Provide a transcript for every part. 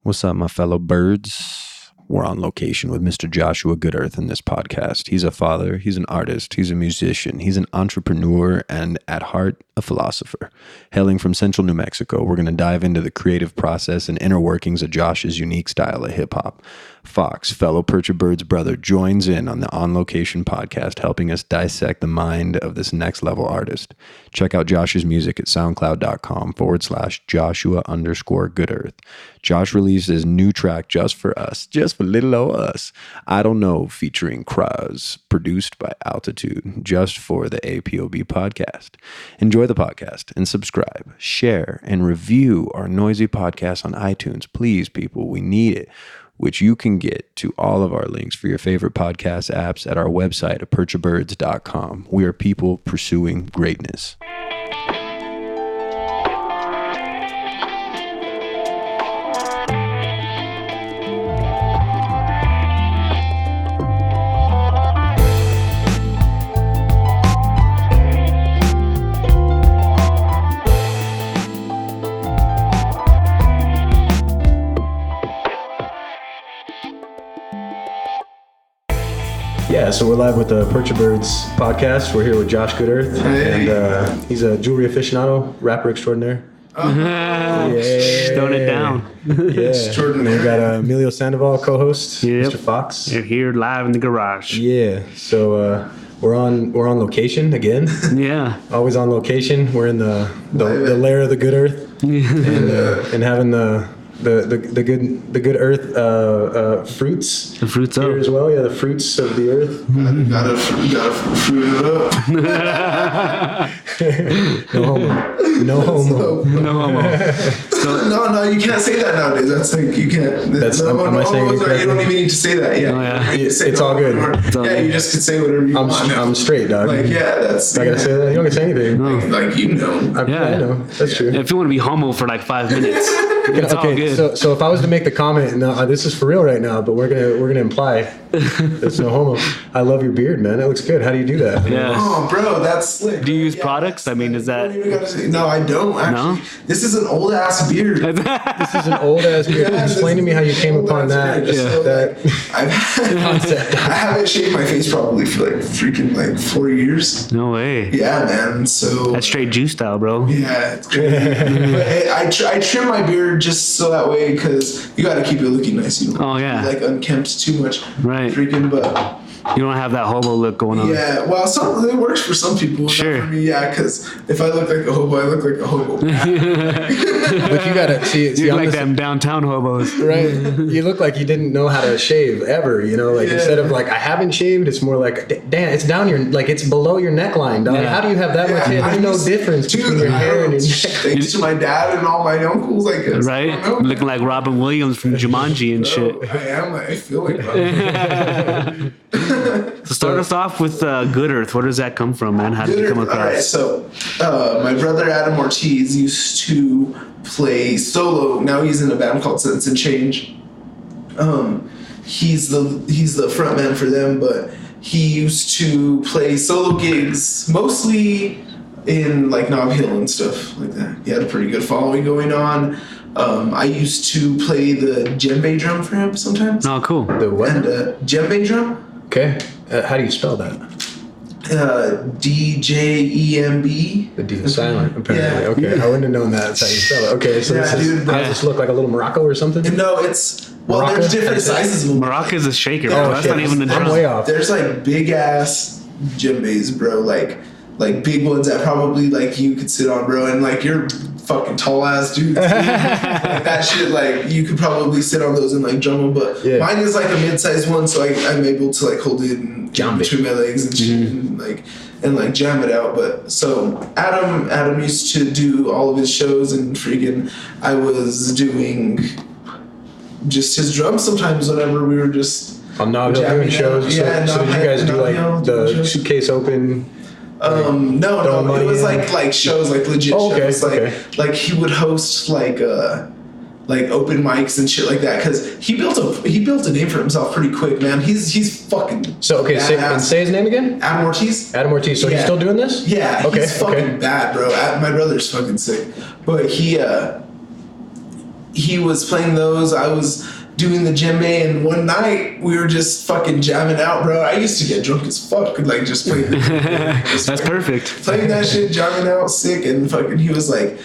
What's up, my fellow birds? We're on location with Mr. Joshua GoodEarth in this podcast. He's a father, he's an artist, he's a musician, he's an entrepreneur, and at heart, a philosopher. Hailing from central New Mexico, we're going to dive into the creative process and inner workings of Josh's unique style of hip-hop. Fox, fellow Perch Bird's brother, joins in on the On Location podcast, helping us dissect the mind of this next-level artist. Check out Josh's music at soundcloud.com/Joshua_GoodEarth. Josh released his new track just for us, just for little old us. I Don't Know, featuring Kraz, produced by Altitude, just for the APOB podcast. Enjoy the podcast and subscribe, share, and review our noisy podcast on iTunes. Please, people, we need it. Which you can get to all of our links for your favorite podcast apps at our website at perchabirds.com. We are people pursuing greatness. Yeah, so we're live with the Perch Birds podcast. We're here with Josh GoodEarth, and he's a jewelry aficionado, rapper extraordinaire. Throwing it down. Extraordinary. We got Emilio Sandoval, co-host, Mr. Fox. We're here live in the garage. Yeah, so we're on location again. Yeah, always on location. We're in the lair of the GoodEarth, and having the good earth fruits. The fruits here up as well. Yeah, the fruits of the earth. Gotta fruit it up. No homo. No, you can't say that nowadays. That's like you can't. That's am I saying it incorrectly? You don't even need to say that. Yeah, it's all good. You just can say whatever you want. I'm straight, dog. Like that's. I gotta say that. You don't gotta say anything. No. Like you know. I know. That's true. If you want to be homo for like 5 minutes, it's all good. So if I was to make the comment, no, this is for real right now, but we're gonna imply there's no homo. I love your beard, man. That looks good. How do you do that? Yeah. Oh, bro, that's slick. Do you use products? I mean, is that? No, I don't actually. No? This is an old ass beard. This is an old ass beard. Explain to me how you came upon that. That concept. I haven't shaved my face probably for like freaking like 4 years. No way. Yeah, man. So That's straight juice style, bro. yeah, it's crazy. But I trim my beard just so that way because you got to keep it looking nice. You know, like unkempt too much. Right. Freaking, but you don't have that hobo look going on. yeah. Well, it works for some people. Sure. Not for me, yeah. Because if I look like a hobo, I look like a hobo. But you gotta see. You're like them downtown hobos, right? You look like you didn't know how to shave ever. You know, like instead of like I haven't shaved, it's more like damn, it's down your like it's below your neckline, dog. Yeah. How do you have that much hair? There's no difference between your hair and your neck. Thanks to my dad and all my uncles, I guess. right? Looking like Robin Williams from Jumanji and shit. I am. I feel like that. So start us off with GoodEarth. Where does that come from, man? How did you come across? All right, so my brother Adam Ortiz used to play solo. Now he's in a band called Sense and Change. He's the front man for them, but he used to play solo gigs mostly in like Nob Hill and stuff like that. He had a pretty good following going on. I used to play the djembe drum for him sometimes. Oh, cool. The what? And djembe drum. Okay. How do you spell that? DJEMB. The D is silent, apparently. Yeah. Okay. I wouldn't have known that's how you spell it. Okay. So does this look like a little Morocco or something? No, it's Maraca? there's different sizes of them. Maraca is a shaker, bro. Oh, That's shit. not even a drum. I'm way off. There's like big ass djembes, bro. Like big ones that probably like you could sit on, bro. And like you're fucking tall ass dude. Like that shit, like you could probably sit on those and like drum them. But mine is like a mid-sized one, so I'm able to like hold it in between my legs and shit, and like jam it out. But so Adam used to do all of his shows, and freaking I was doing just his drums sometimes whenever we were just on Nob Hill doing shows. Yeah, so did you guys do like the suitcase open? No, it was like shows, like legit shows. Like he would host like open mics and shit like that because he built a name for himself pretty quick, man. He's fucking say his name again. Adam Ortiz. Adam Ortiz. So he's still doing this? Yeah. He's fucking bad, bro. My brother's fucking sick, but he he was playing those. I was doing the djembe, and one night we were just fucking jamming out, bro. I used to get drunk as fuck, like just playing the djembe. That's perfect. Playing that shit, jamming out, sick, and fucking he was like,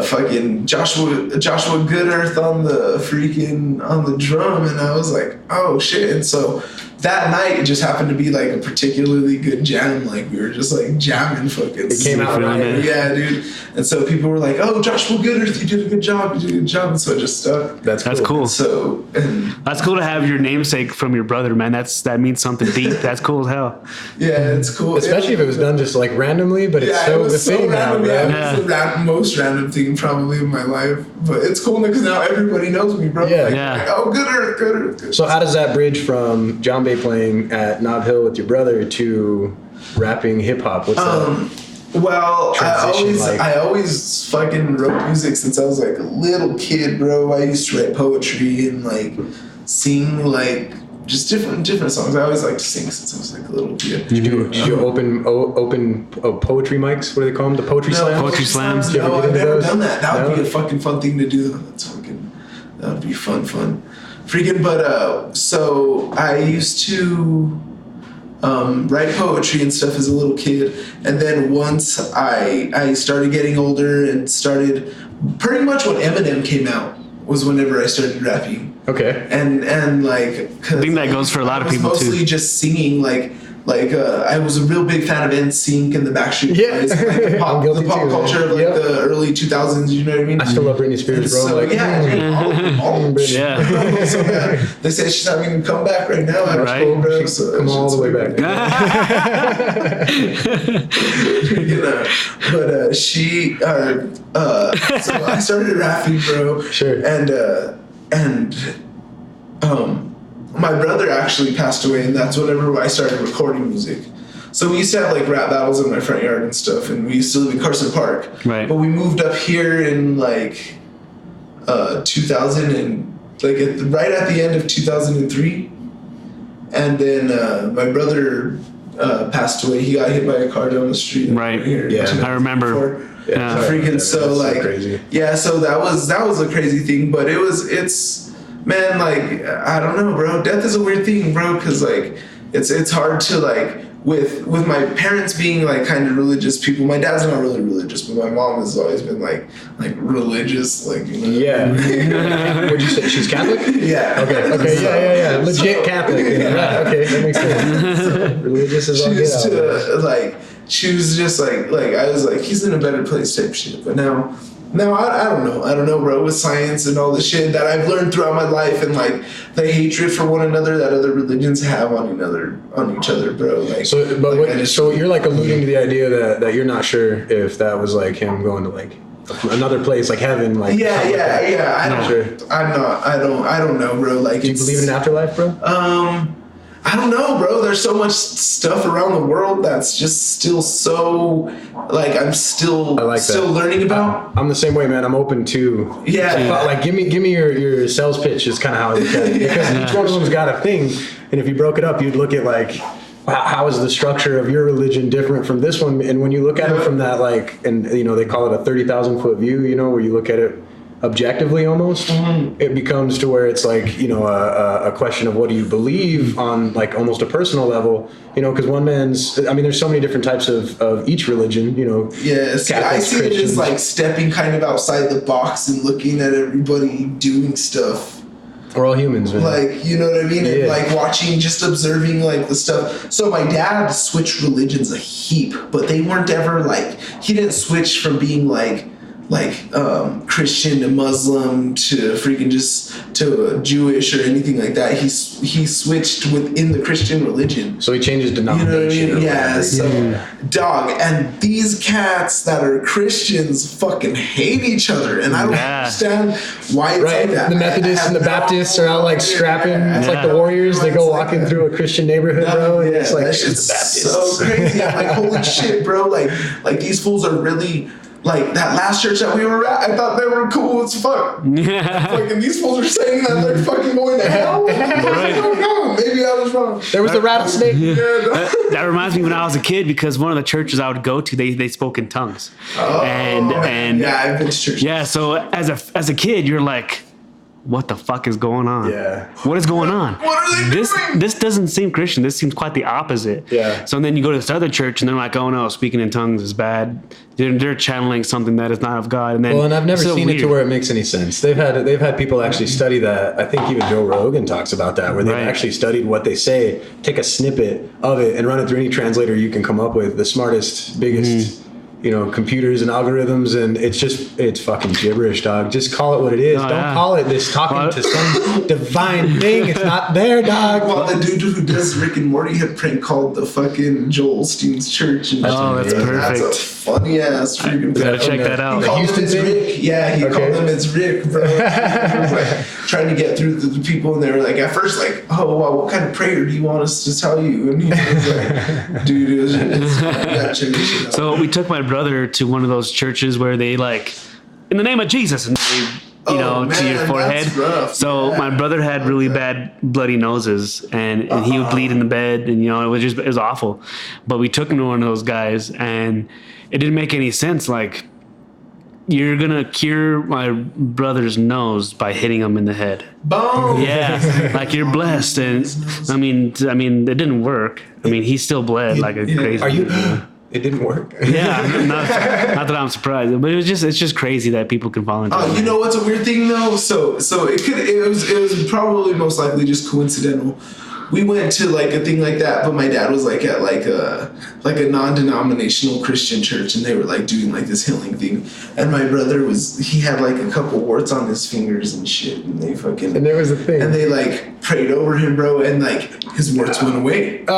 fucking Joshua GoodEarth on the drum, and I was like, oh shit. And so that night it just happened to be like a particularly good jam. Like we were just like jamming fucking. It came out right. Yeah, dude. And so people were like, oh, Joshua GoodEarth, you did a good job. And so it just stuck. That's cool. And so that's cool to have your namesake from your brother, man. That means something deep. That's cool as hell. Yeah, it's cool. Especially if it was done just like randomly, but it's so the thing now, bro. Yeah, it's the most random thing probably in my life. But it's cool because now everybody knows me, bro. Yeah. Like, oh, GoodEarth. So how does that bridge from djembe playing at Nob Hill with your brother to rapping hip hop? What's that? Well, transition I always fucking wrote music since I was like a little kid, bro. I used to write poetry and like sing like just different songs. I always liked to sing since I was like a little kid. Did you open poetry mics? What do they call them? The poetry slams? Poetry slams. No, I've never done that. That would be a fucking fun thing to do. That would be fun. Freaking, but so I used to write poetry and stuff as a little kid, and then once I started getting older and started pretty much when Eminem came out was whenever I started rapping. Okay. And like, I think that goes for a lot of people too. Mostly just singing like I was a real big fan of NSYNC and the Backstreet Boys, and, like, the pop culture of like the early 2000s. You know what I mean? I still love Britney Spears, bro. So, like, all of Britney. Yeah. So, they say she's having a comeback right now. Right. School, bro, so come all the way back. You know, but so I started rapping, bro. Sure. And my brother actually passed away, and that's whenever I started recording music. So we used to have like rap battles in my front yard and stuff, and we used to live in Carson Park. Right. But we moved up here in like 2000 and like right at the end of 2003, and then my brother passed away. He got hit by a car down the street. Right. Here, Yeah. I remember. Yeah. Freaking so like crazy. Yeah, so that was a crazy thing, but it's man, like I don't know, bro. Death is a weird thing, bro, because like it's hard to like with my parents being like kind of religious people. My dad's not really religious, but my mom has always been like religious, like, you know. Yeah. What'd you say? She's Catholic? Yeah. Okay. Yeah. Legit Catholic. Yeah. Right. Okay, that makes sense. So, religious is all good. She was just like I was like, he's in a better place type shit. But now I don't know, bro, with science and all the shit that I've learned throughout my life, and like the hatred for one another that other religions have on each other, bro. Like, so you're like alluding to the idea that you're not sure if that was like him going to like another place like heaven, like yeah. I don't know, bro. Like, do you believe in an afterlife, bro? I don't know, bro. There's so much stuff around the world that's just still so, like, I'm still learning about. I'm the same way, man. I'm open to. Yeah. Like, give me your sales pitch is kind of how I look at it, because each one of them's got a thing, and if you broke it up, you'd look at like, how is the structure of your religion different from this one? And when you look at it from that, like, and you know, they call it a 30,000 foot view, you know, where you look at it objectively almost, it becomes to where it's like, you know, a question of what do you believe on like almost a personal level, you know, because there's so many different types of each religion, you know. Yes, I see it as like stepping kind of outside the box and looking at everybody doing stuff. We're all humans, man. Like, you know what I mean? Yeah. And like watching, just observing like the stuff. So my dad switched religions a heap, but they weren't ever like, he didn't switch from being like Christian to Muslim to freaking just to Jewish or anything like that. He switched within the Christian religion. So he changes denomination. You know what I mean? Yeah. So, dog, and these cats that are Christians fucking hate each other, and I don't understand why it's like that. The Methodists and the Baptists are out like scrapping. It's like the Warriors. They go walking through a Christian neighborhood, bro, and it's like that shit's so crazy. I'm like, holy shit, bro! Like these fools are really. Like that last church that we were at, I thought they were cool as fuck. Fucking these fools are saying that they're fucking going to hell. I don't know. Maybe I was wrong. There was a rattlesnake. That reminds me when I was a kid, because one of the churches I would go to, they spoke in tongues. And yeah, I've been to church. Yeah, so as a kid, you're like, what the fuck is going on? Yeah. What is going on? What are they doing? This doesn't seem Christian. This seems quite the opposite. Yeah. So then you go to this other church and they're like, oh no, speaking in tongues is bad. They're channeling something that is not of God. And then Well, and I've never it's so seen it to weird. where it makes any sense. They've had people actually study that. I think even Joe Rogan talks about that, where they've Right. actually studied what they say, take a snippet of it, and run it through any translator you can come up with. The smartest, biggest, computers and algorithms, and it's fucking gibberish, dog. Just call it what it is. Oh, Don't yeah. call it this talking to some divine thing. It's not there, dog. Well, the dude who does Rick and Morty had prank called the fucking Joel Osteen's church. And Oh, that's That's a perfect. funny ass freaking Gotta check that He out. called Houston him as thing? Rick. Yeah, he Okay. called them as Rick, bro. He was like trying to get through the people, and they were like, at first, like, oh, wow, what kind of prayer do you want us to tell you? And he was like, dude, it's So we took my brother to one of those churches where they like, in the name of Jesus, and they, to your man, forehead. that's rough. So Yeah. my brother had really bad bloody noses, and he would bleed in the bed, and it was awful. But we took him to one of those guys, and it didn't make any sense. Like, you're gonna cure my brother's nose by hitting him in the head. Boom. Yeah, like you're blessed, and I mean, it didn't work. I mean, he still bled like a crazy. Are you? It didn't work. Yeah, not that I'm surprised, but it's just crazy that people can fall into. Oh, you know what's a weird thing though? So it was probably most likely just coincidental. We went to like a thing like that, but my dad was like at like a non-denominational Christian church, and they were like doing like this healing thing. And my brother he had like a couple warts on his fingers and shit, and they fucking And there was a thing. and they like prayed over him, bro, and like his warts went away. All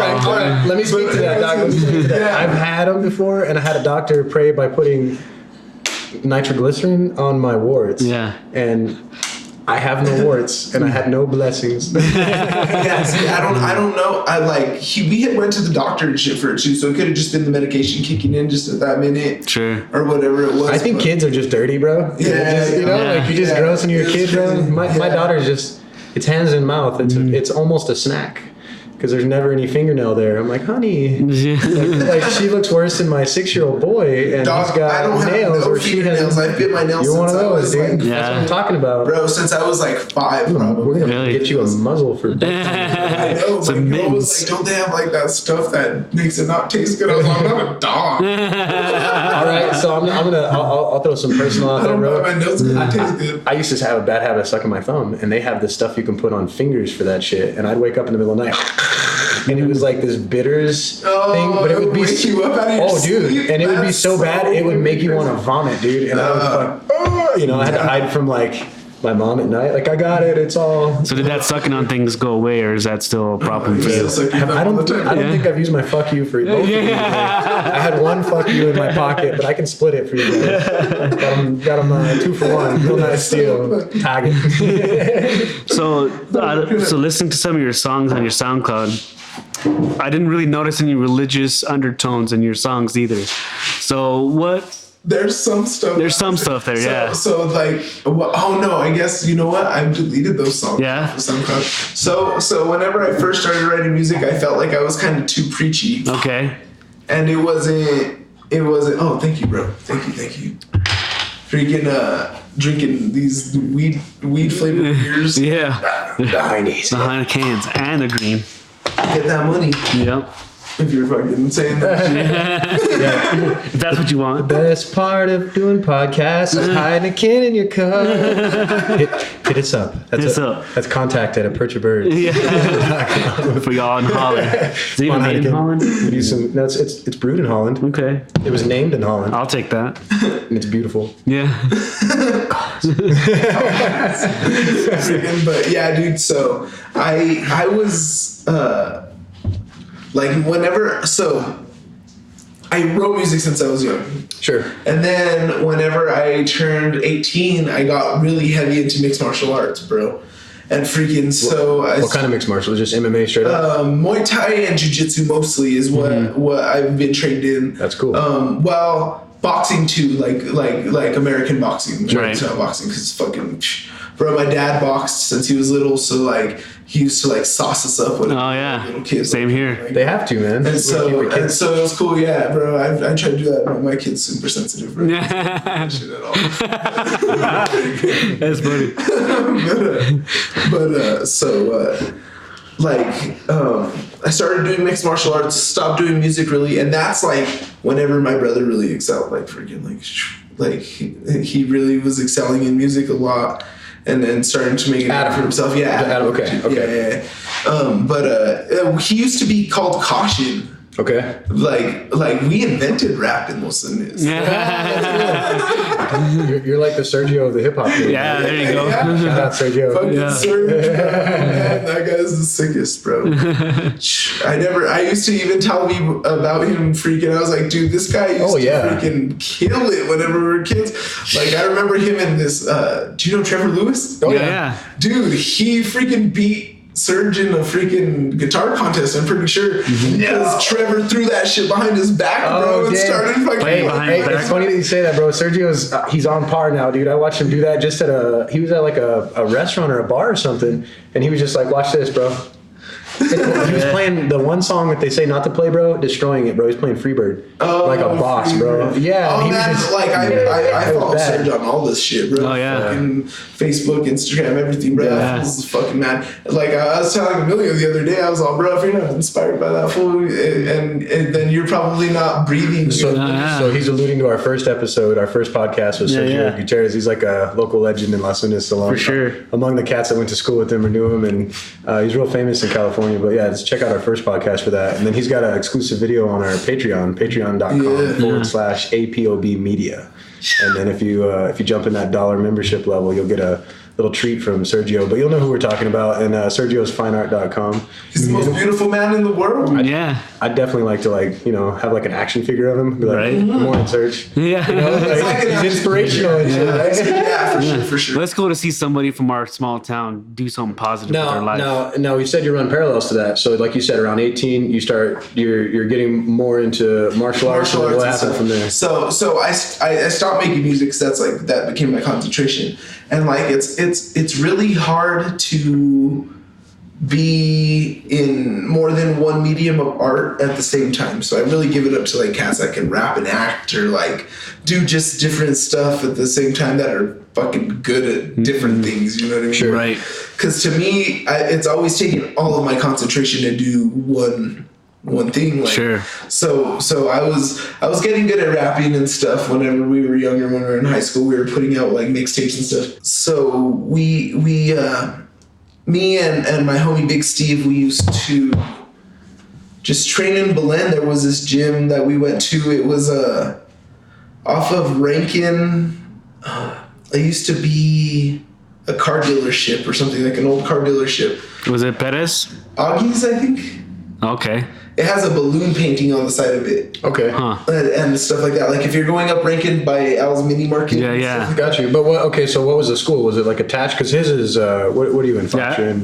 right. Let me speak to that, Doc. Let me speak to that. Yeah. I've had them before, and I had a doctor pray by putting nitroglycerin on my warts. Yeah. And I have no warts, and I had no blessings. Yeah, see, I don't know. We had went to the doctor and shit for it too, so it could have just been the medication kicking in just at that minute, Sure. or whatever it was. I think but- kids are just dirty, bro. Yeah, Just, like you just yeah. gross into your kid, bro. My Yeah. daughter's just, it's hands in mouth. It's almost a snack. Because there's never any fingernail there. I'm like, honey, like she looks worse than my 6-year-old boy, and Dog, he's got I don't nails have no where she has. fingernails. I bit my nails You're one of since I those, was dude. like, That's what I'm talking about. bro, since I was like 5, We're probably. gonna Really? get you a muzzle for. I know, Some my girl was mittens. like, don't they have like that stuff that makes it not taste good? I was like, I'm not a dog. All right, so I'll throw some personal out I there, don't know, bro. my nails do not taste good. I used to have a bad habit of sucking my thumb, and they have this stuff you can put on fingers for that shit. And I'd wake up in the middle of the night, and it was like this bitters thing, but it would be wake you up out of your dude, sleep? and it would be That's so bad it would make you crazy. want to vomit, dude. And I would I had to hide from like my mom at night. Like, I got it. It's all. So did that sucking on things go away, or is that still a problem for you? It's like, I don't think I've used my fuck you for both of you. I had one fuck you in my pocket, but I can split it for you guys. Got them 2 for 1. Real nice deal. Tag it. So listening to some of your songs on your SoundCloud, I didn't really notice any religious undertones in your songs either. So what? There's some stuff. There's some stuff there, yeah. So like, oh no, I guess you know what? I've deleted those songs. Yeah. For SoundCloud. So whenever I first started writing music, I felt like I was kind of too preachy, Okay. and it wasn't. Oh, thank you, bro. Thank you. Freaking drinking these weed flavored beers. Yeah. Heinies. Behind the cans and the green. Get that money Yep. if you're fucking saying that. If that's what you want. Best part of doing podcasts is hiding a can in your cup. Hit us up. That's contact at a Perch Birds. Yeah. For y'all in Holland. Is it even made in Holland? We do some. No, it's brewed in Holland. Okay. It was named in Holland, I'll take that. and it's beautiful. Yeah. But yeah, dude. So I was like I wrote music since I was young. Sure. And then whenever I turned 18, I got really heavy into mixed martial arts, bro. And freaking What kind of mixed martial? Just MMA straight up? Muay Thai and Jiu-Jitsu mostly is what I've been trained in. That's cool. Well, boxing too, like American boxing, Right. style boxing, because it's fucking Bro, my dad boxed since he was little, so like he used to like sauce us up with little kids. Same here. Like, They have to, man. and so it was cool, yeah, bro. I try to do that, but my kid's super sensitive, bro. Shit at all. That's funny. I started doing mixed martial arts, stopped doing music really, and that's like whenever my brother really excelled, like freaking like he really was excelling in music a lot, and then starting to make it for himself. Yeah, Adam, okay. Yeah. He used to be called Caution. Okay. Like we invented rap in Los Angeles. You're like the Sergio of the hip hop. Yeah, there you go. Yeah. Shout out Sergio. Fucking Sergio, man, that guy's the sickest, bro. I used to even tell people about him freaking. I was like, dude, this guy used to freaking kill it whenever we were kids. Like, I remember him in this. Do you know Trevor Lewis? Oh yeah. Dude, he freaking beat Serge in a freaking guitar contest, I'm pretty sure. Because Trevor threw that shit behind his back, bro, and started fucking Hey, it's funny that you say that, bro. Sergio's he's on par now, dude. I watched him do that just he was at like a restaurant or a bar or something, and he was just like, watch this, bro. He was playing the one song that they say not to play, bro, destroying it, bro. He's playing Freebird. Like a boss, bro. Yeah. Oh, man, I follow Serge on all this shit, bro. Oh, yeah. Fucking Facebook, Instagram, everything, bro. Yeah. This is fucking mad. Like, I was telling Emilio the other day, I was all, bro, if you're not inspired by that fool, and then you're probably not breathing. So he's alluding to our first episode, our first podcast with Sergio Gutierrez. He's like a local legend in Las Vegas. For sure. Among the cats that went to school with him or knew him, and he's real famous in California. But yeah, just check out our first podcast for that. And then he's got an exclusive video on our Patreon, patreon.com/APOB media. And then if you jump in that $1 membership level, you'll get a little treat from Sergio. But you'll know who we're talking about. And Sergio's fineart.com. He's the most beautiful man in the world. I'd definitely like to have like an action figure of him. Be like, Right. Good morning, Serge. Yeah. He's inspirational and shit, right? Yeah, for sure. Let's go to see somebody from our small town do something positive with their life. No, you said you run parallels to that. So like you said, around 18, you're getting more into martial arts. And what happened from there? So I stopped making music because that became my concentration. And like it's really hard to be in more than one medium of art at the same time. So I really give it up to like cats that can rap and act or like do just different stuff at the same time that are fucking good at different things. You know what I mean? Sure. Right. Because to me, it's always taken all of my concentration to do one thing. Like, sure. So I was getting good at rapping and stuff whenever we were younger. When we were in high school, we were putting out like mixtapes and stuff. So we me and my homie Big Steve, we used to just train in Belen. There was this gym that we went to. It was off of Rankin. It used to be a car dealership or something, like an old car dealership. Was it Perez? Augie's, I think. Okay. It has a balloon painting on the side of it. Okay. Huh. And stuff like that. Like if you're going up Rankin by Al's Mini Market. Yeah. Got you. But so what was the school? Was it like attached? Because his is, what are you in? Yeah.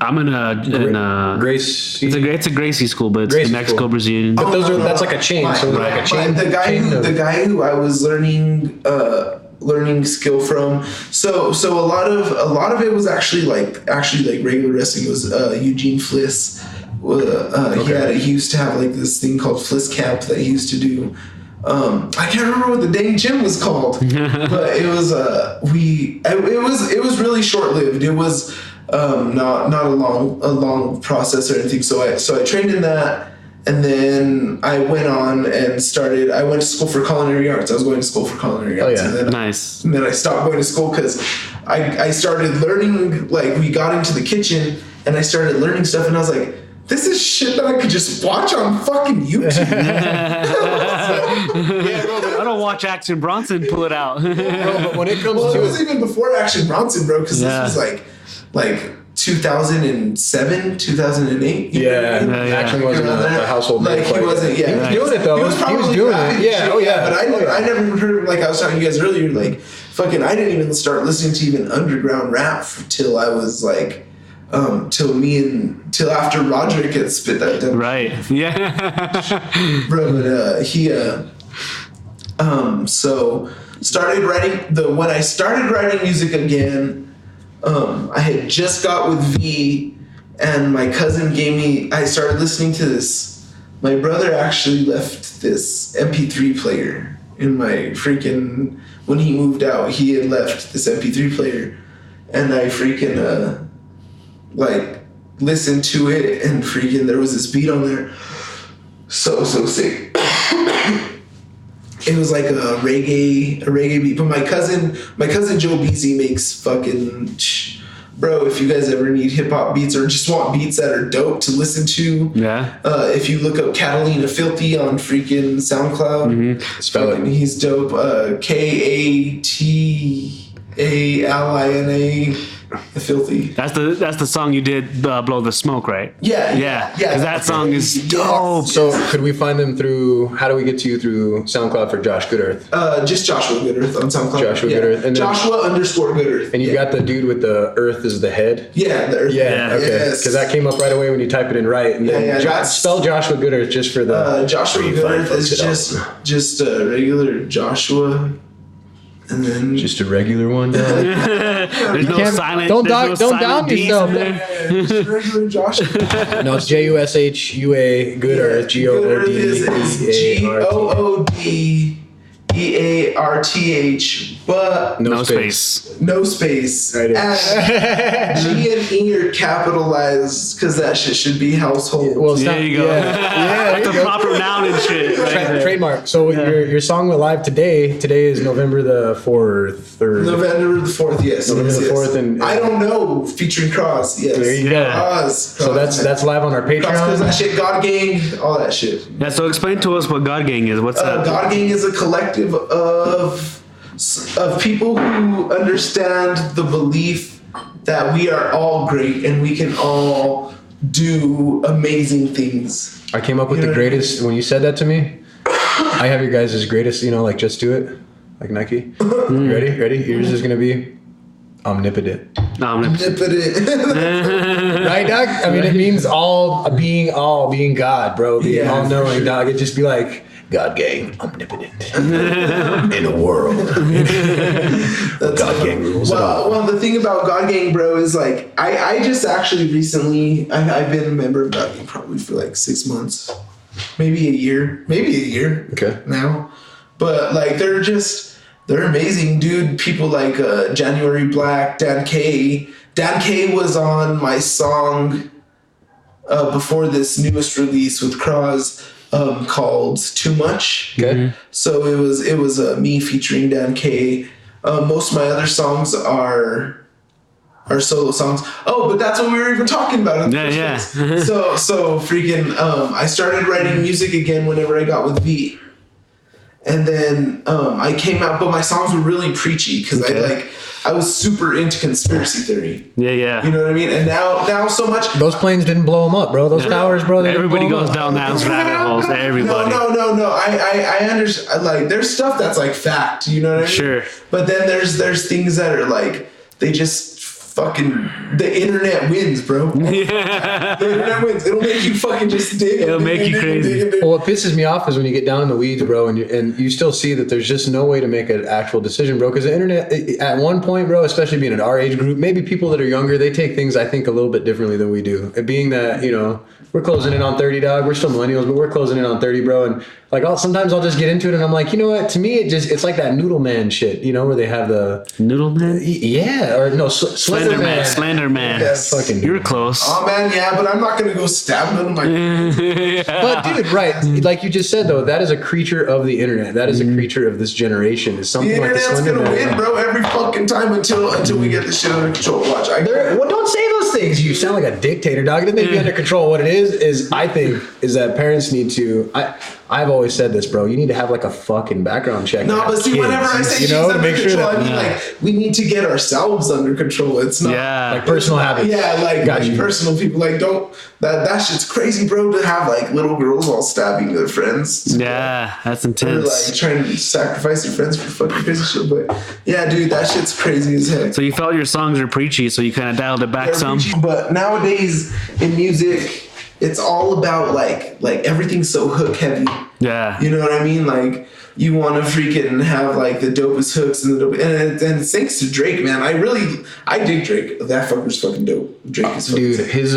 I'm in Gracie. It's a Gracie school, but it's Gracie the Mexico school. Brazilian. But that's like a chain. So like a chain. The guy who I was learning skill from. So a lot of it was actually like regular wrestling. Was Eugene Fliss. He used to have like this thing called Fliss Camp that he used to do. I can't remember what the dang gym was called, but it was it was really short lived. It was not a long process or anything. So I trained in that, and then I went on and started. I went to school for culinary arts. I was going to school for culinary arts. Oh, yeah. And then Nice. And then I stopped going to school because I started learning. Like we got into the kitchen, and I started learning stuff, and I was like, this is shit that I could just watch on fucking YouTube. I don't watch Action Bronson pull it out. But when it comes Well, to it was even before Action Bronson, bro, because this was like 2007, 2008. Action wasn't a household name. Like he wasn't. Yeah, he was doing it though. He was probably doing it. Yeah. Oh yeah. But I never even heard of, like I was telling you guys earlier, like fucking I didn't even start listening to even underground rap till I was like till after Roderick had spit that down. Right. Yeah. Bro, but so started writing when I started writing music again, I had just got with V, and my cousin I started listening to this. My brother actually left this MP3 player in my freaking, when he moved out, he had left this MP3 player, and I freaking, like, listened to it, and freaking, there was this beat on there. So sick. It was like a reggae beat. But my cousin Joe Beasy makes fucking, bro, if you guys ever need hip hop beats or just want beats that are dope to listen to, if you look up Catalina Filthy on freaking SoundCloud, spell it. He's dope. Katalina. Filthy. That's the song you did, Blow the Smoke, right? Yeah. Because that song is dope. So could we find them through, how do we get to you through SoundCloud for Josh GoodEarth? Just Joshua GoodEarth on SoundCloud. Joshua GoodEarth. And Joshua_GoodEarth. And you got the dude with the earth as the head? Yeah, the earth. Yeah, okay. Yes. Because that came up right away when you type it in right. And then spell Joshua GoodEarth just for the... Joshua GoodEarth is just a regular Joshua. And then just a regular one. There's no silent. Don't there's no down silent yourself. just a regular Joshua. No, it's JUSHUA GoodEarth. GoodEarth, but no space. No space. Right. And G and E are capitalized because that shit should be household. Well, There you go. Yeah, That's a proper noun and shit. Right? trademark. So your song went live today. Today is November the 4th. November the 4th, yes. November the 4th, and I Don't Know, featuring Cross, yes. There you go. Cross, So that's live on our Cross, Patreon. that shit, God Gang, all that shit. Yeah. So explain to us what God Gang is. What's that? God Gang is a collective of people who understand the belief that we are all great and we can all do amazing things. I came up with the greatest. When you said that to me, I have your guys' greatest. Like just do it, like Nike. You ready? Yours is gonna be omnipotent. Omnipotent. Right, Doc? I mean, it means being God, bro. Being all knowing, dog. It'd just be like God Gang, omnipotent in a world. God Gang rules it all. Well, the thing about God Gang, bro, is like I just actually recently I've been a member of God Gang probably for like 6 months, maybe a year. Okay. Now, but like they're amazing, dude. People like January Black, Dan K. Dan K was on my song before this newest release with Cross. Called Too Much. Okay. So it was me featuring Dan K. Most of my other songs are solo songs. Oh, but that's what we were even talking about in the first place. So freaking I started writing music again whenever I got with V. And then I came out, but my songs were really preachy because I was super into conspiracy theory. Yeah. You know what I mean? And now so much. Those planes didn't blow them up, bro. Those towers, bro. Everybody goes down those rabbit holes. Everybody. No. I understand. Like, there's stuff that's like fact. You know what I mean? Sure. But then there's things that are like they just fucking the internet wins, bro. Yeah. The internet wins. It'll make you fucking just dig. It'll make you crazy. Well, what pisses me off is when you get down in the weeds, bro, and you still see that there's just no way to make an actual decision, bro. Because the internet, at one point, bro, especially being in our age group, maybe people that are younger, they take things, I think, a little bit differently than we do. It being that, we're closing in on 30, dog. We're still millennials, but we're closing in on 30, bro. And like, sometimes I'll just get into it, and I'm like, you know what? To me, it's like that Noodle Man shit, where they have the Noodle Man. Yeah, or no, Slender Man. Slender Man. Yes. Fucking. You're close. Oh man, yeah, but I'm not gonna go stab none of my. But dude, right? Like you just said, though, that is a creature of the internet. That is a creature of this generation. Is something The like the internet's Slender gonna Man. win, bro, every fucking time until we get this shit under control. Watch. Well, don't say those things. You sound like a dictator, dog. It may be under control. What it is I think is that parents need to. I've always said this, bro. You need to have like a fucking background check. No, but see, whenever I say things under make sure control, that I mean like we need to get ourselves under control. It's not like personal habits. Yeah, like personal people. Like don't that shit's crazy, bro. To have like little girls all stabbing their friends. Yeah, that's Or intense. like trying to sacrifice their friends for fucking crazy shit. But yeah, dude, that shit's crazy as heck. So you felt your songs are preachy, so you kind of dialed it back some. But nowadays in music, it's all about like everything's so hook heavy. Yeah. You know what I mean? Like you want to freaking have like the dopest hooks and and thanks to Drake, man. I dig Drake. That fucker's fucking dope. Drake is fucking Dude, sick. his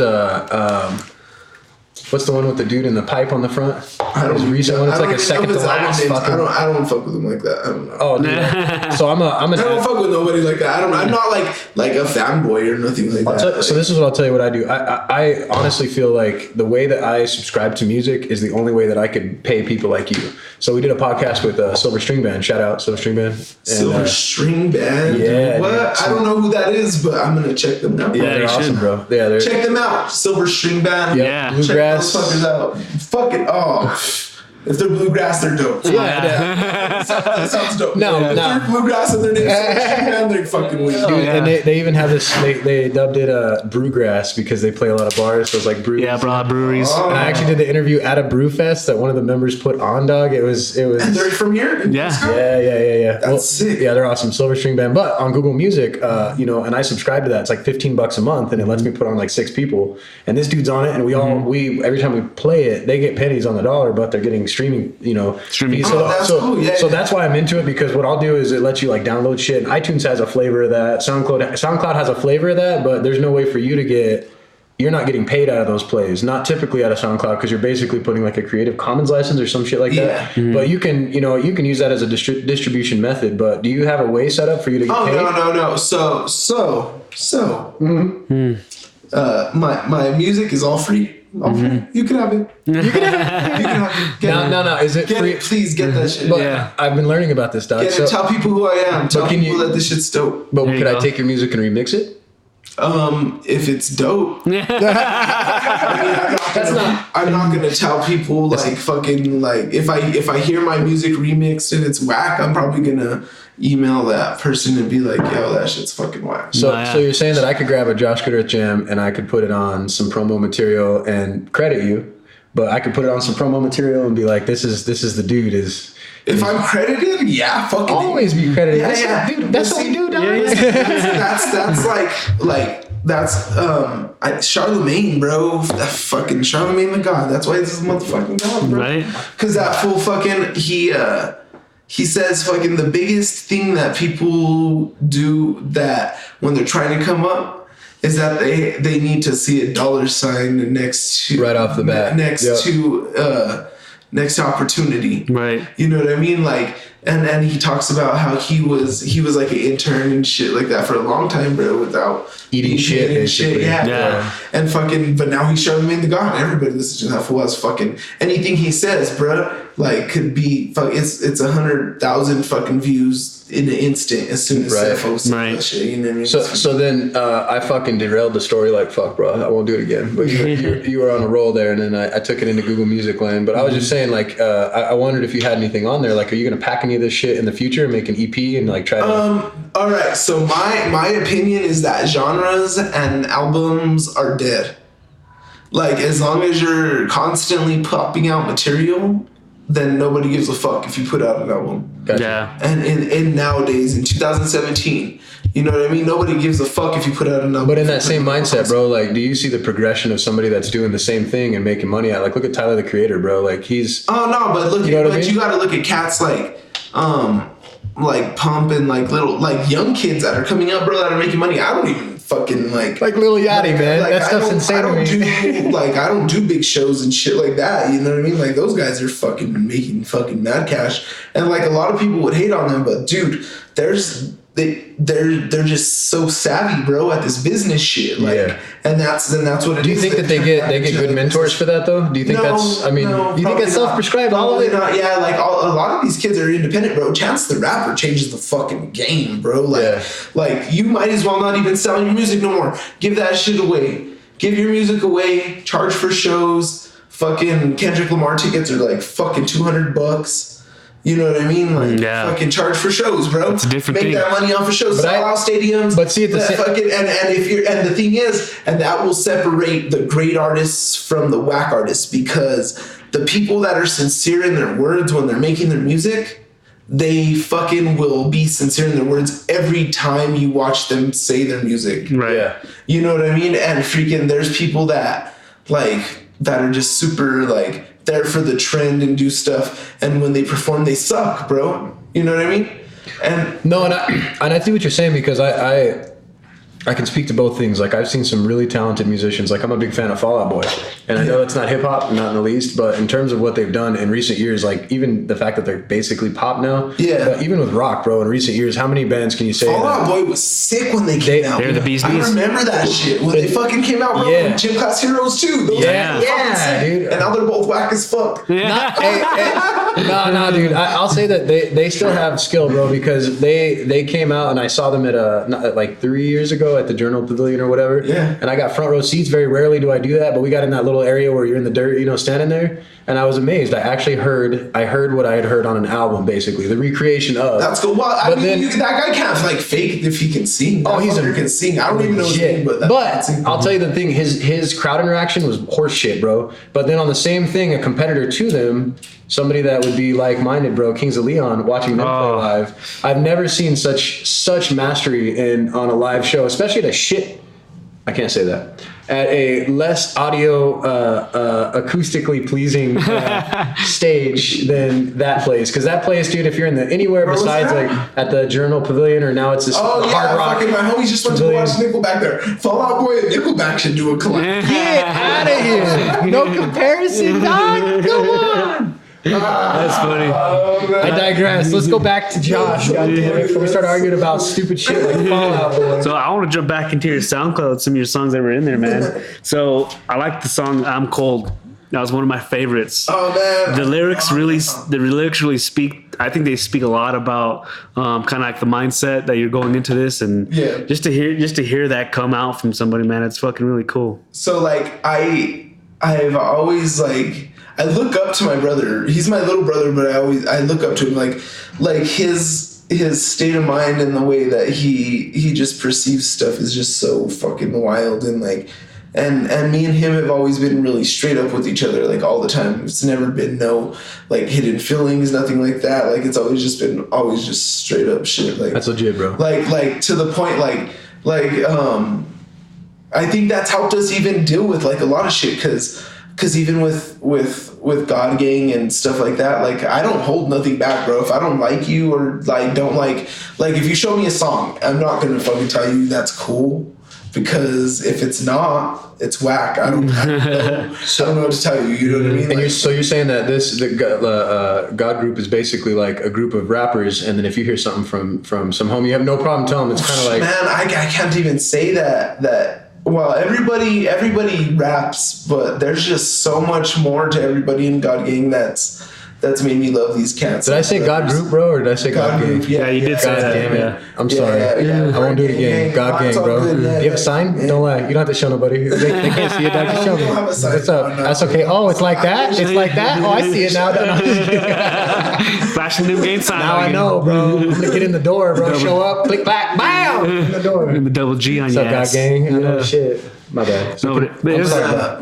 what's the one with the dude in the pipe on the front? I don't. His recent one. It's I don't like a even second know to his album last. names. Fucking, I don't fuck with him like that. I don't know. oh, dude. So I'm I don't fuck with nobody like that. I'm not like a fanboy or nothing like that. So this is what I'll tell you what I do. I honestly feel like the way that I subscribe to music is the only way that I could pay people like you. So we did a podcast with Silver String Band. Shout out Silver String Band. And, Silver String Band. Yeah. What? Dude, I don't know who that is, but I'm gonna check them out. Yeah, Yeah, they're you awesome, should. bro. Yeah, they're Check them out. Silver String Band. Yeah. Check bluegrass. those fuckers out. Fuck it. Oh, if they're bluegrass, they're dope. Yeah, That sounds dope. No, if no. they're bluegrass and their name's Silver String Band, they fucking win. Dude, yeah. and they even have this. They dubbed it Brewgrass because they play a lot of bars. So it's like brew. Yeah, bro, breweries. And I actually did the interview at a brew fest that one of the members put on, dog. It was. And they're from here. Yeah. Yeah. That's sick. Yeah, they're awesome. Silver String Band. But on Google Music, and I subscribe to that. It's like $15 a month, and it lets me put on like 6 people. And this dude's on it, and we every time we play it, they get pennies on the dollar, but they're getting streaming. Streaming. fees. Oh, that's cool. Yeah, so yeah. that's why I'm into it, because what I'll do is it lets you like download shit. And iTunes has a flavor of that. SoundCloud has a flavor of that, but there's no way for you to get. You're not getting paid out of those plays, not typically out of SoundCloud, because you're basically putting like a Creative Commons license or some shit like that. Yeah. But you can use that as a distribution method. But do you have a way set up for you to get paid? No. So. My music is all free. All free. You can have it. You can have it. Get it. No. Is it Get free? it. Please get that shit. But Yeah. I've been learning about this, dog. Get it. Tell people who I am. Tell can people you- that this shit's dope. But There you could I go. take your music and remix it? If it's dope, I'm not gonna tell people like fucking like if I hear my music remixed and it's whack, I'm probably gonna email that person and be like, yo, that shit's fucking whack. So, Yeah. so you're saying that I could grab a Josh GoodEarth jam and I could put it on some promo material and credit you, but I could put it on some promo material and be like, this is the dude is. If I'm credited, yeah, fucking Always be credited. Yeah. Dude, that's what we do, dog. that's Charlemagne, bro. That fucking Charlemagne the God. That's why this is motherfucking God, bro. Right. Because that fool fucking he says fucking the biggest thing that people do that when they're trying to come up is that they need to see a dollar sign next to Right off the bat. next to opportunity. Right. You know what I mean? Like, and he talks about how he was like an intern and shit like that for a long time, bro, without Eating being shit, paid and basically. Yeah. Yeah. And fucking, but now he's Charlemagne the God. Everybody listens to that fool as fucking anything he says, bro. Like, could be it's 100,000 fucking views in an instant as soon as Right. folks say Right. that shit. You know what I mean? So then I fucking derailed the story like fuck, bro. I won't do it again. But you were on a roll there, and then I took it into Google Music land. But I was just saying, like, I wondered if you had anything on there. Like, are you gonna pack any of this shit in the future and make an EP and like try to? All right. So my opinion is that genres and albums are dead. Like, as long as you're constantly popping out material, then nobody gives a fuck if you put out an album. Gotcha. Yeah. And in nowadays, in 2017, you know what I mean? Nobody gives a fuck if you put out an album. But in that same mindset, bro, like, do you see the progression of somebody that's doing the same thing and making money at? Like, look at Tyler the Creator, bro. Like, he's. Oh no, but look, You know what I mean? you gotta look at cats like Pump and like little like young kids that are coming up, bro, that are making money. I don't even fucking like Lil Yachty, man. like, That stuff's insane to me. I don't do big shows and shit like that. You know what I mean? Like, those guys are fucking making fucking mad cash, and like a lot of people would hate on them, but dude, they're just so savvy, bro, at this business shit. Like, Yeah. and that's what it is. Do you think that they get good mentors for that though? Do you think that's? I mean, no, you think probably that's not. self-prescribed all of Probably it? not. Yeah, like a lot of these kids are independent, bro. Chance the Rapper changes the fucking game, bro. Like, Yeah. like you might as well not even sell your music no more. Give that shit away. Give your music away. Charge for shows. Fucking Kendrick Lamar tickets are like fucking $200. You know what I mean? Like, Yeah. fucking charge for shows, bro. It's a different Make thing. that money off of shows. But Sell out stadiums. but see, at the that same- fucking, and the thing is, and that will separate the great artists from the whack artists, because the people that are sincere in their words when they're making their music, they fucking will be sincere in their words every time you watch them say their music. Right. Yeah. You know what I mean? And freaking, there's people that are just super like, there for the trend and do stuff, and when they perform they suck, bro. You know what I mean? And No, and I see what you're saying, because I can speak to both things. Like, I've seen some really talented musicians. Like, I'm a big fan of Fall Out Boy, and I know it's not hip hop, not in the least, but in terms of what they've done in recent years, like even the fact that they're basically pop now. Yeah. But even with rock, bro, in recent years, how many bands can you say? Fall Out Boy was sick when they came out. They're the bee's I knees. remember that shit when they fucking came out, bro. Yeah. Gym Class Heroes too. Those Yeah. guys were fucking Yeah, sick. dude. And now they're both whack as fuck. No, dude. I'll say that they still have skill, bro, because they came out and I saw them at like 3 years ago at the Journal Pavilion or whatever. Yeah. And I got front row seats. Very rarely do I do that, but we got in that little area where you're in the dirt, you know, standing there. And I was amazed. I actually heard what I had heard on an album, basically the recreation of. That's cool. Well, I mean, that guy can't like fake if he can sing. Oh, he's can sing. I don't even know his name, but I'll tell you the thing. His crowd interaction was horse shit, bro. But then on the same thing, a competitor to them, somebody that would be like-minded, bro, Kings of Leon, watching them play live. I've never seen such mastery on a live show, especially at a shit. I can't say that. At a less audio, acoustically pleasing stage than that place. Because that place, dude, if you're in anywhere besides like at the Journal Pavilion, or now it's this hard rock. Fucking my homies just went to watch Nickelback there. Fall Out Boy and Nickelback should do a collab. Get out of here! No comparison, dog. Come on. That's funny. I digress. Let's go back to Josh. God damn it, before we start arguing about stupid shit like Fall Out Boy. So I want to jump back into your SoundCloud, some of your songs that were in there, man. So I like the song "I'm Cold." That was one of my favorites. Oh man, the lyrics really speak. I think they speak a lot about kind of like the mindset that you're going into this, and just to hear that come out from somebody, man, it's fucking really cool. So like I've always like. I look up to my brother. He's my little brother, but I look up to him like his state of mind and the way that he just perceives stuff is just so fucking wild, and like and me and him have always been really straight up with each other, like all the time. It's never been no like hidden feelings, nothing like that. Like it's always just straight up shit. Like that's legit, bro. Like to the point I think that's helped us even deal with like a lot of shit, because even with God Gang and stuff like that, like I don't hold nothing back, bro. If I don't like you or like don't like if you show me a song, I'm not gonna fucking tell you that's cool, because if it's not, it's whack. I don't know what to tell you. You know what I mean? And you're saying that the God group is basically like a group of rappers, and then if you hear something from some homie, you have no problem telling them. It's kind of like, man, I can't even say that. Well, everybody raps, but there's just so much more to everybody in God Gang that's made me love these cats. Did I say God group, bro, or did I say God Gang? Yeah, you did say God that. damn it. Yeah. I'm sorry. I won't do it again. God Gang, bro. Do you have a sign? Don't lie. You don't have to show nobody. They can't see it. Dog. Just show me. What's up? That's okay. Oh, it's like that? It's like that? Oh, I see it now. Flashing them game sign. Now I know, bro. I'm going to get in the door, bro. Show up. Click, clack, bam! In the door. And the double G on What's your up, ass. God Gang? I know shit. My bad. No, but it was,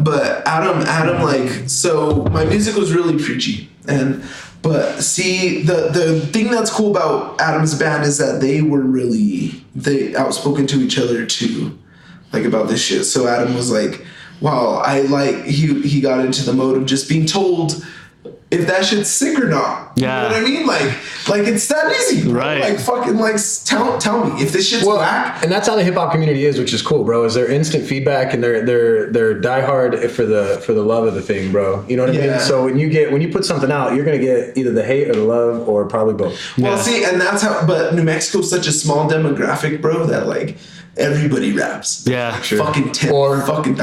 but Adam, like, so my music was really preachy, but see, the thing that's cool about Adam's band is that they outspoken to each other too, like about this shit. So Adam was like, wow, he got into the mode of just being told if that shit's sick or not. Yeah. You know what I mean? Like it's that easy, bro. Right. Like fucking like tell me if this shit's whack. And that's how the hip hop community is, which is cool, bro. Is they're instant feedback, and they're diehard for the love of the thing, bro. You know what I mean? So when you put something out, you're gonna get either the hate or the love, or probably both. Well, see, and that's how. But New Mexico's such a small demographic, bro, that like everybody raps. Yeah, sure. Fucking 10, or thousand.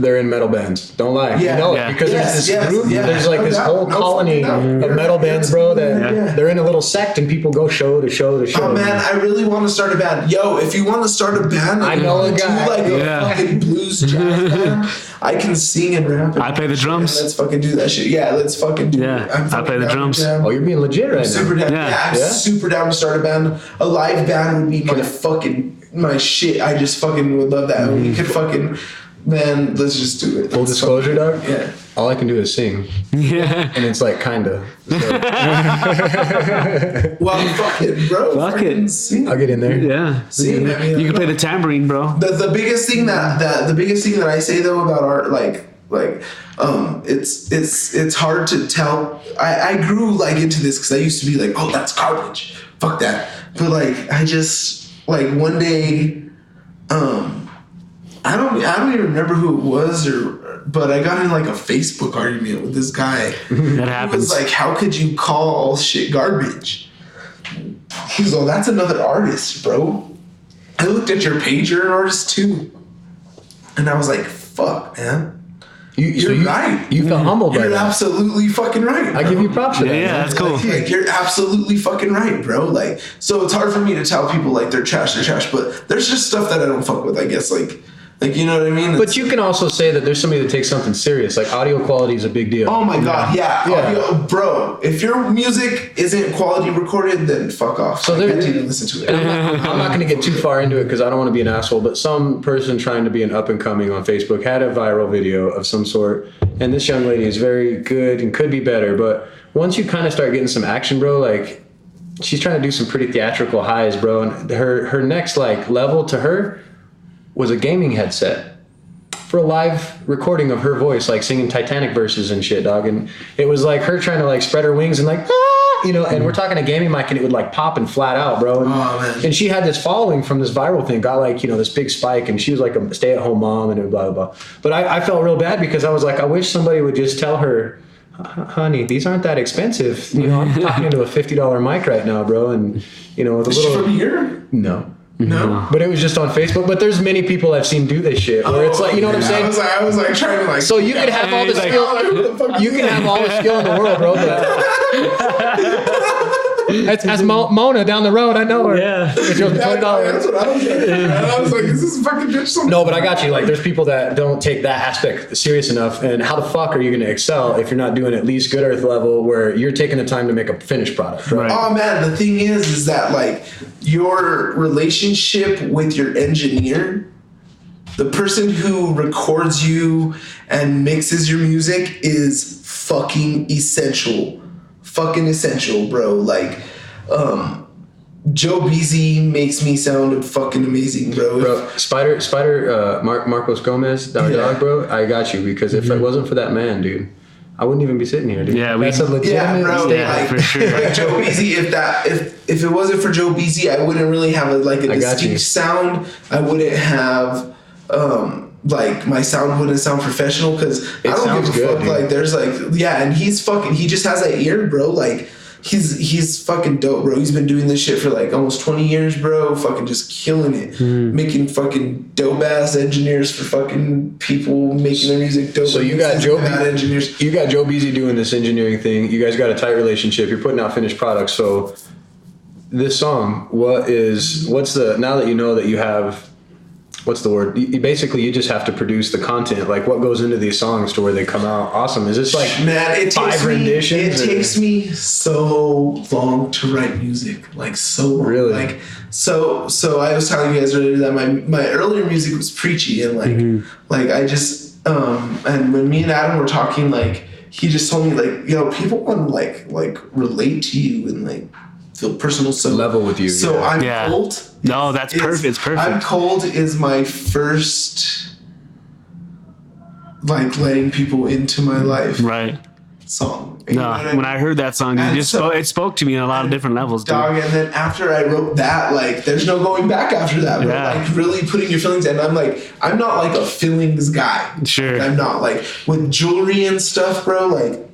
they're in metal bands. Don't lie. Yeah. You know Yeah. it, because there's this group. Yeah. There's like this whole colony of metal bands, bro. That they're in a little sect, and people go show to show to show. Oh man, I really want to start a band. Yo, if you want to start a band, I know a guy. Do like a fucking blues jazz band. I can sing and rap. I play the drums. Let's fucking do that shit. Yeah, let's fucking do it. I play the drums. Oh, you're being legit right now. Super down. Yeah. I'm super down to start a band. A live band would be my shit. I just fucking would love that. We could fucking, man, let's just do it. Full disclosure, dog. Yeah. All I can do is sing. Yeah. And it's like kinda. So. Well, fuck it, bro. Fuck it. Sing. I'll get in there. Yeah. Sing. I mean, You can play the tambourine, bro. The biggest thing that I say though about art, like Like, it's hard to tell. I grew like into this because I used to be like, oh, that's garbage, fuck that. But like, I just like one day, I don't even remember who it was but I got in like a Facebook argument with this guy. That happens. He was like, how could you call shit garbage? He's like, that's another artist, bro. I looked at your page, you're an artist too. And I was like, fuck, man. You're right. You felt humbled by You're that. absolutely fucking right, bro. I give you props for that. Yeah, that's cool. Like, you're absolutely fucking right, bro. Like, so it's hard for me to tell people like they're trash, but there's just stuff that I don't fuck with, I guess. Like you know what I mean? But you can also say that there's somebody that takes something serious. Like audio quality is a big deal. Oh my god, yeah. Audio, bro. If your music isn't quality recorded, then fuck off. So I there- can't even listen to it. I'm not going to get too far into it because I don't want to be an asshole, but some person trying to be an up and coming on Facebook had a viral video of some sort, and this young lady is very good and could be better, but once you kind of start getting some action, bro, like she's trying to do some pretty theatrical highs, bro, and her next like level to her was a gaming headset for a live recording of her voice, like singing Titanic verses and shit, dog. And it was like her trying to like spread her wings and like, you know, and we're talking a gaming mic and it would like pop and flat out, bro. And, and she had this following from this viral thing, got like, you know, this big spike, and she was like a stay-at-home mom and blah, blah, blah. But I felt real bad because I was like, I wish somebody would just tell her, honey, these aren't that expensive. You know, I'm talking into a $50 mic right now, bro. And, you know, with a Is she little... from here? No. No. But it was just on Facebook. But there's many people I've seen do this shit where it's like, you know what I'm saying? I was like trying to like. So you can have all the skill. You can have all the skill in the world, bro. That's Mona down the road. I know her. Yeah. It's just $20. That's what I was like. I was like, is this fucking bitch something? No, but I got you. Like, there's people that don't take that aspect serious enough. And how the fuck are you going to excel if you're not doing at least GoodEarth level where you're taking the time to make a finished product, right? Oh man, the thing is that like your relationship with your engineer, the person who records you and mixes your music, is fucking essential. Fucking essential, bro. Like, Joe Beasy makes me sound fucking amazing, bro. Bro, Marcos Gomez, our dog, bro. I got you, because if it wasn't for that man, dude, I wouldn't even be sitting here, dude. Yeah, that's a legitimate bro. statement. Yeah, Like, for sure. like Joe Beasy, if it wasn't for Joe Beasy, I wouldn't really have a distinct sound. I wouldn't have like my sound wouldn't sound professional because I don't give a fuck. Dude. Like there's like and he just has that ear, bro. Like he's fucking dope, bro. He's been doing this shit for like almost 20 years, bro. Fucking just killing it, making fucking dope ass engineers for fucking people making their music dope. So you got Joe engineers. You got Joe Beasy doing this engineering thing. You guys got a tight relationship. You're putting out finished products. So this song, now that you know that you have. What's the word? You just have to produce the content. Like, what goes into these songs to where they come out awesome? Is this like five renditions? It takes me so long to write music. Like, so long. Really? Like, so I was telling you guys earlier that my earlier music was preachy and like I just and when me and Adam were talking, like he just told me like, yo, people want to like relate to you and like feel personal, so level with you. So I'm cold. No, that's perfect. It's perfect. I'm cold is my first like letting people into my life song. You know when I heard that song, it spoke to me on a lot of different levels, dog. And then after I wrote that, like there's no going back after that, bro. Like really putting your feelings in. I'm not like a feelings guy. Sure. Like, I'm not like with jewelry and stuff, bro. Like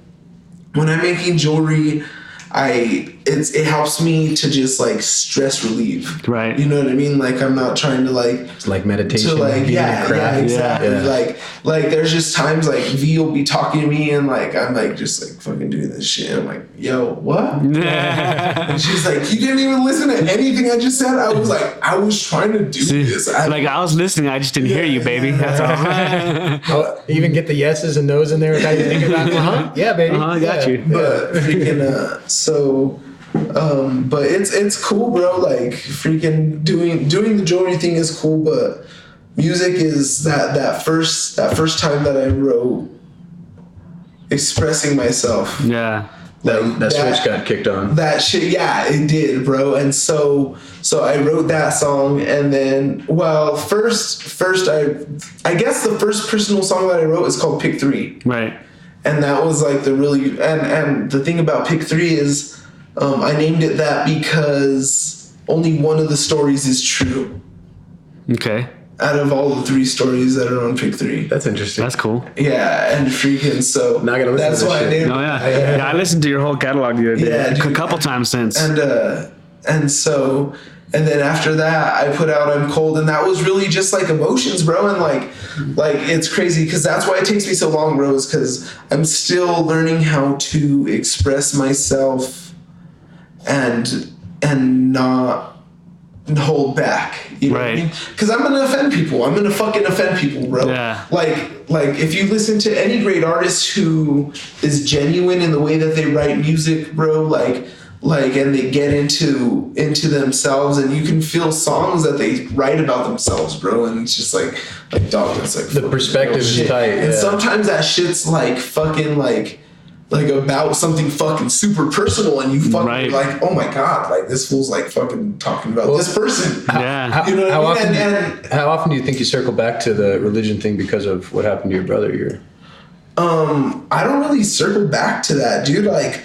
when I'm making jewelry, it helps me to just like stress relieve. Right. You know what I mean? Like I'm not trying to like it's like meditation. To like exactly. Yeah. Like there's just times like V will be talking to me and like I'm like just like fucking doing this shit. I'm like, yo, what? And she's like, you didn't even listen to anything I just said. I was trying to do this. I was listening. I just didn't hear you, baby. That's all. I'll even get the yeses and nos in there without you thinking about it. Yeah, baby. I got you. But freaking but it's cool, bro. Like freaking doing the jewelry thing is cool, but music is that first time that I wrote expressing myself. Yeah. That switch got kicked on. That shit, yeah, it did, bro. And so I wrote that song, and then, well, first I guess the first personal song that I wrote is called Pick 3. Right. And that was like the really, and the thing about Pick 3 is I named it that because only one of the stories is true Okay. out of all the 3 stories that are on Pick 3. That's interesting. That's cool. Yeah, and freaking so Not gonna listen that's to this why I shit. named Oh it. yeah. I listened to your whole catalog the other day. Yeah, dude. A couple times since. And then after that I put out I'm Cold, and that was really just like emotions, bro. And like it's crazy because that's why it takes me so long, bro, is because I'm still learning how to express myself and not hold back, you know what I Right. mean? Because I'm gonna offend people. I'm gonna fucking offend people, bro. Yeah. Like if you listen to any great artist who is genuine in the way that they write music, bro, like and they get into themselves, and you can feel songs that they write about themselves, bro, and it's just like dog, that's like The perspective is shit. tight, And yeah. sometimes that shit's like fucking like about something fucking super personal, and you fucking Right. like, oh my god, like this fool's like fucking talking about this person. Yeah. How, You know what how I often? mean? And- How often do you think you circle back to the religion thing because of what happened to your brother? I don't really circle back to that, dude. Like,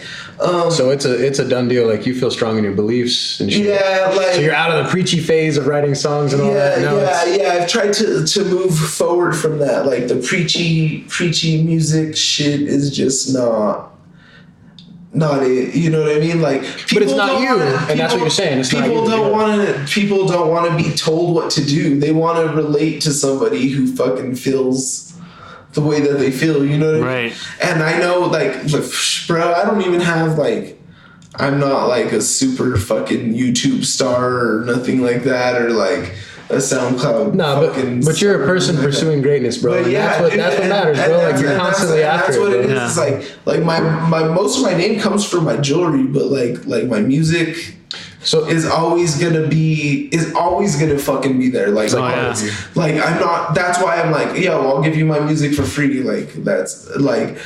So it's a done deal. Like, you feel strong in your beliefs and shit. yeah, like So you're out of the preachy phase of writing songs and all that. Now it's- yeah. I've tried to move forward from that. Like the preachy music shit is just not it. You know what I mean? Like, But it's not don't you, and that's what you're saying. It's not people you, don't yeah. people don't want to be told what to do. They want to relate to somebody who fucking feels the way that they feel. You know what I mean? Right. And I know, like, bro, I don't even have like. I'm not like a super fucking YouTube star or nothing like that, or like a SoundCloud. No, fucking but you're a star or person anything like that. pursuing greatness, bro. But And yeah, that's what dude, matters, and bro. Like, that's- you're and that's- constantly and after that's it, what bro. it is. Yeah. It's like my most of my name comes from my jewelry, but like my music So is always gonna fucking be there. Like, Oh, yeah. like I'm not. That's why I'm like, yo, I'll give you my music for free. Like that's like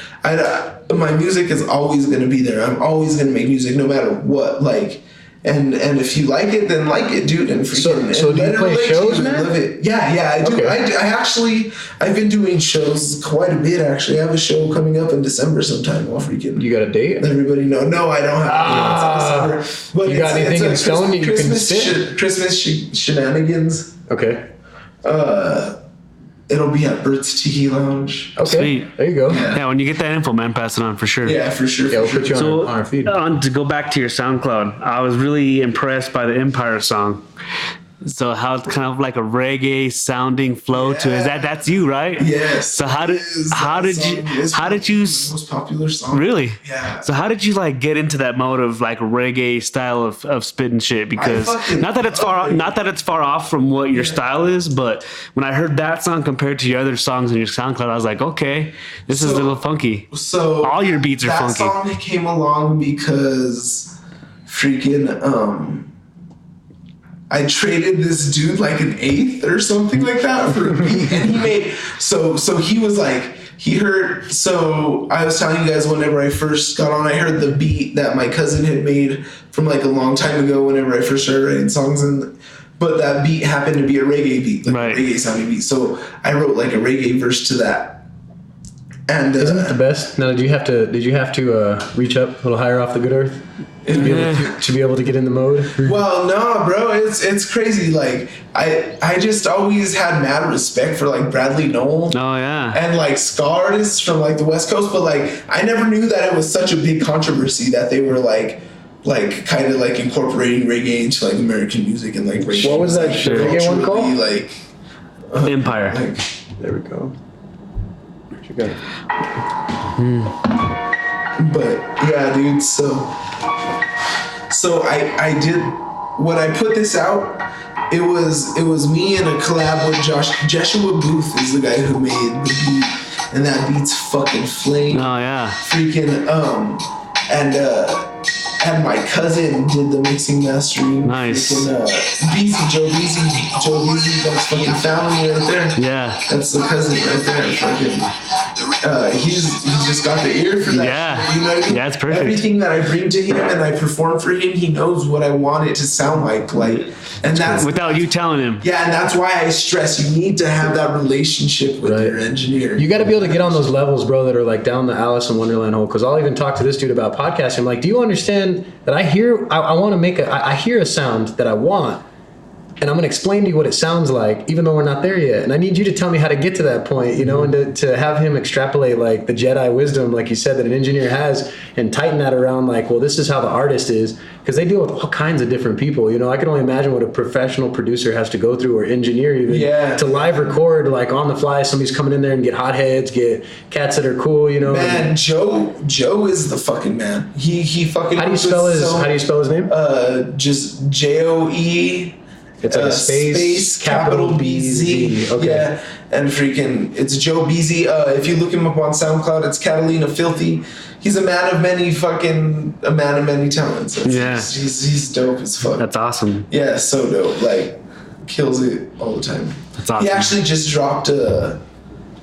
my music is always gonna be there. I'm always gonna make music no matter what. Like. And if you like it, then like it, dude. And freaking, So and do you let it play relate to shows, you and man? live it. Yeah, I do. Okay. I've been doing shows quite a bit, actually. I have a show coming up in December sometime. I'll freaking you got a date? let everybody know. No, I don't have it. It's in December. But You got anything in stone you can spit? Christmas shenanigans. Okay. It'll be at Bert's Tiki Lounge. Okay. Sweet. There you go. Yeah, when you get that info, man, pass it on for sure. Yeah, for sure. Yeah, we'll for put you sure. on our feed. To go back to your SoundCloud, I was really impressed by the Empire song. So how it's kind of like a reggae sounding flow to it. That's you, right? Yes. So how did you most popular song? really? Yeah. So how did you like get into that mode of like reggae style of spitting shit? Because fucking not that it's far off from what your style is, but when I heard that song compared to your other songs in your SoundCloud, I was like, okay, this is a little funky. So All your beats are that funky. song came along because freaking I traded this dude like an eighth or something like that for a beat, and he made so he was like he heard. So I was telling you guys whenever I first got on, I heard the beat that my cousin had made from like a long time ago. Whenever I first started writing songs, but that beat happened to be a reggae beat, like Right. a reggae sounding beat. So I wrote like a reggae verse to that. And Isn't it the best? Now, did you have to reach up a little higher off the good earth to be able to get in the mode? well, no, bro, it's crazy. Like I just always had mad respect for like Bradley Noel Oh yeah. and like ska artists from like the West Coast, but like I never knew that it was such a big controversy that they were like kind of like incorporating reggae into like American music and like reggae. What was that reggae one called? Like Empire. like There we go. You got it. But yeah, dude. So I did when I put this out. It was me and a collab with Joshua Booth is the guy who made the beat, and that beat's fucking flame. Oh yeah. Freaking and my cousin did the mixing mastering. Nice. Freaking, Joe Beasy, that's fucking family right there. Yeah. That's the cousin right there. Fucking. he's just got the ear for that. Yeah. Shit, you know what I mean? Yeah, it's perfect. Everything that I bring to him and I perform for him, he knows what I want it to sound like, and that's Without you telling him. Yeah, and that's why I stress you need to have that relationship with your engineer. You got to be able to get on those levels, bro, that are like down the Alice in Wonderland hole. Because I'll even talk to this dude about podcasting. I'm like, do you understand that I want to make I hear a sound that I want, and I'm going to explain to you what it sounds like, even though we're not there yet. And I need you to tell me how to get to that point, you know, and to have him extrapolate like the Jedi wisdom, like you said, that an engineer has, and tighten that around like, well, this is how the artist is. Because they deal with all kinds of different people. You know, I can only imagine what a professional producer has to go through, or engineer even, to live record like on the fly. Somebody's coming in there and get hotheads, get cats that are cool, you know. Man, Joe is the fucking man. He fucking. How do you spell his name? Just JOE. It's like a space capital BZ. Okay. Yeah, and freaking, it's Joe BZ. If you look him up on SoundCloud, it's Catalina Filthy. He's a man of many talents. He's dope as fuck. That's awesome. Yeah, so dope. Like, kills it all the time. That's awesome. He actually just dropped a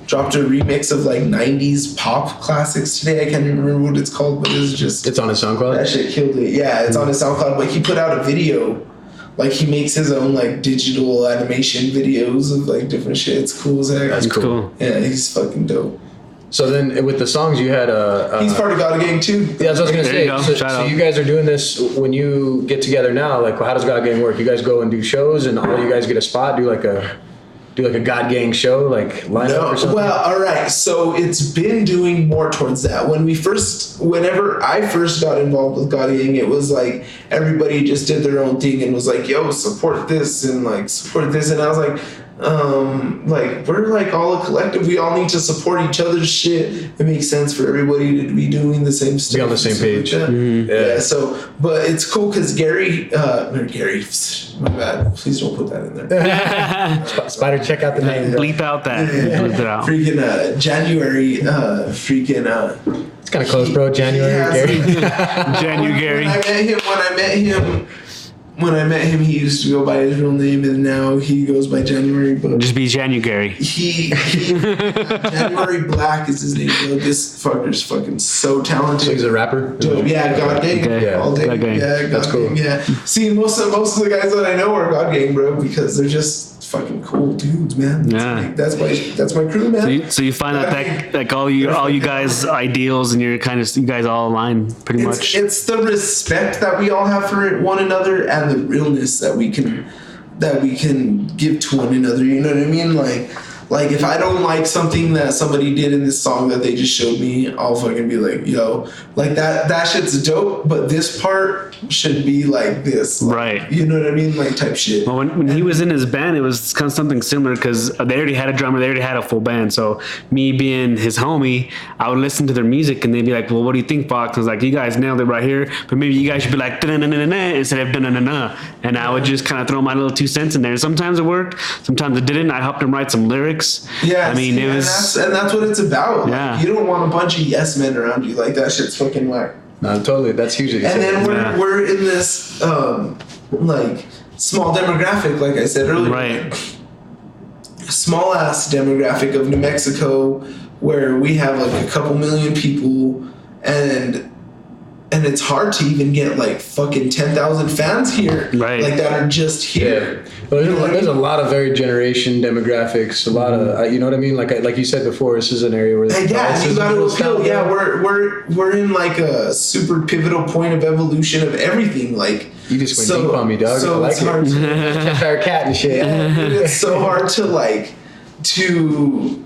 remix of like 90s pop classics today. I can't even remember what it's called, but it's on his SoundCloud. That shit killed it. Yeah, it's on his SoundCloud. But he put out a video. Like, he makes his own like digital animation videos of like different shit. It's cool as heck. That's cool. Yeah, he's fucking dope. So then with the songs you had he's part of God Gang too. Yeah, that's what I was gonna say. So you guys are doing this when you get together now. Like, how does God Gang work? You guys go and do shows, and all you guys get a spot, do like a God Gang show, like line up or something? Well, all right. So it's been doing more towards that. Whenever I first got involved with God Gang, it was like everybody just did their own thing and was like, yo, support this and like support this. And I was like, we're like all a collective. We all need to support each other's shit. It makes sense for everybody to be doing the same stuff. Be on the same page. Like yeah. So, but it's cool because Gary, my bad. Please don't put that in there. Spider, check out the name. Bleep out that. Bleep it out. Freaking January. It's kind of close, bro. January. Gary. January. When I met him, he used to go by his real name, and now he goes by January. But just be January. He January Black is his name. Bro. This fucker's fucking so talented. So he's a rapper. Yeah, God Gang. Okay. Yeah, all day. God Gang. Yeah, God That's cool. Gang, yeah. See, most of the guys that I know are God Gang, bro, because they're just fucking cool dudes, man. Yeah. That's my crew, man. So you find out that like all you guys ideals and you guys all align pretty much. It's the respect that we all have for one another and the realness that we can give to one another. You know what I mean? Like if I don't like something that somebody did in this song that they just showed me, I'll fucking be like, yo, like that shit's dope, but this part should be like this. Like, right. You know what I mean? Like type shit. Well, when he was in his band, it was kind of something similar because they already had a drummer, they already had a full band. So me being his homie, I would listen to their music and they'd be like, well, what do you think, Fox? I was like, you guys nailed it right here, but maybe you guys should be like, da-na-na-na-na instead of da-na-na-na. And I would just kind of throw my little 2 cents in there. And sometimes it worked, sometimes it didn't. I helped him write some lyrics. Yeah, I mean, it was, and that's what it's about. Yeah. Like, you don't want a bunch of yes men around you. Like that shit's fucking whack. No, totally. That's huge. And then we're in this like small demographic, like I said earlier. right. Small ass demographic of New Mexico, where we have like a couple million people, and it's hard to even get like fucking 10,000 fans here, Right. like that are just here. Yeah. Well, there's a lot of varied generation demographics. A lot of, you know what I mean? Like you said before, this is an area where And yeah, you got to appeal. Yeah, we're in like a super pivotal point of evolution of everything. Like you just went deep on me, dog. So I like it's hard it. Catch our cat and shit. it's so hard to like to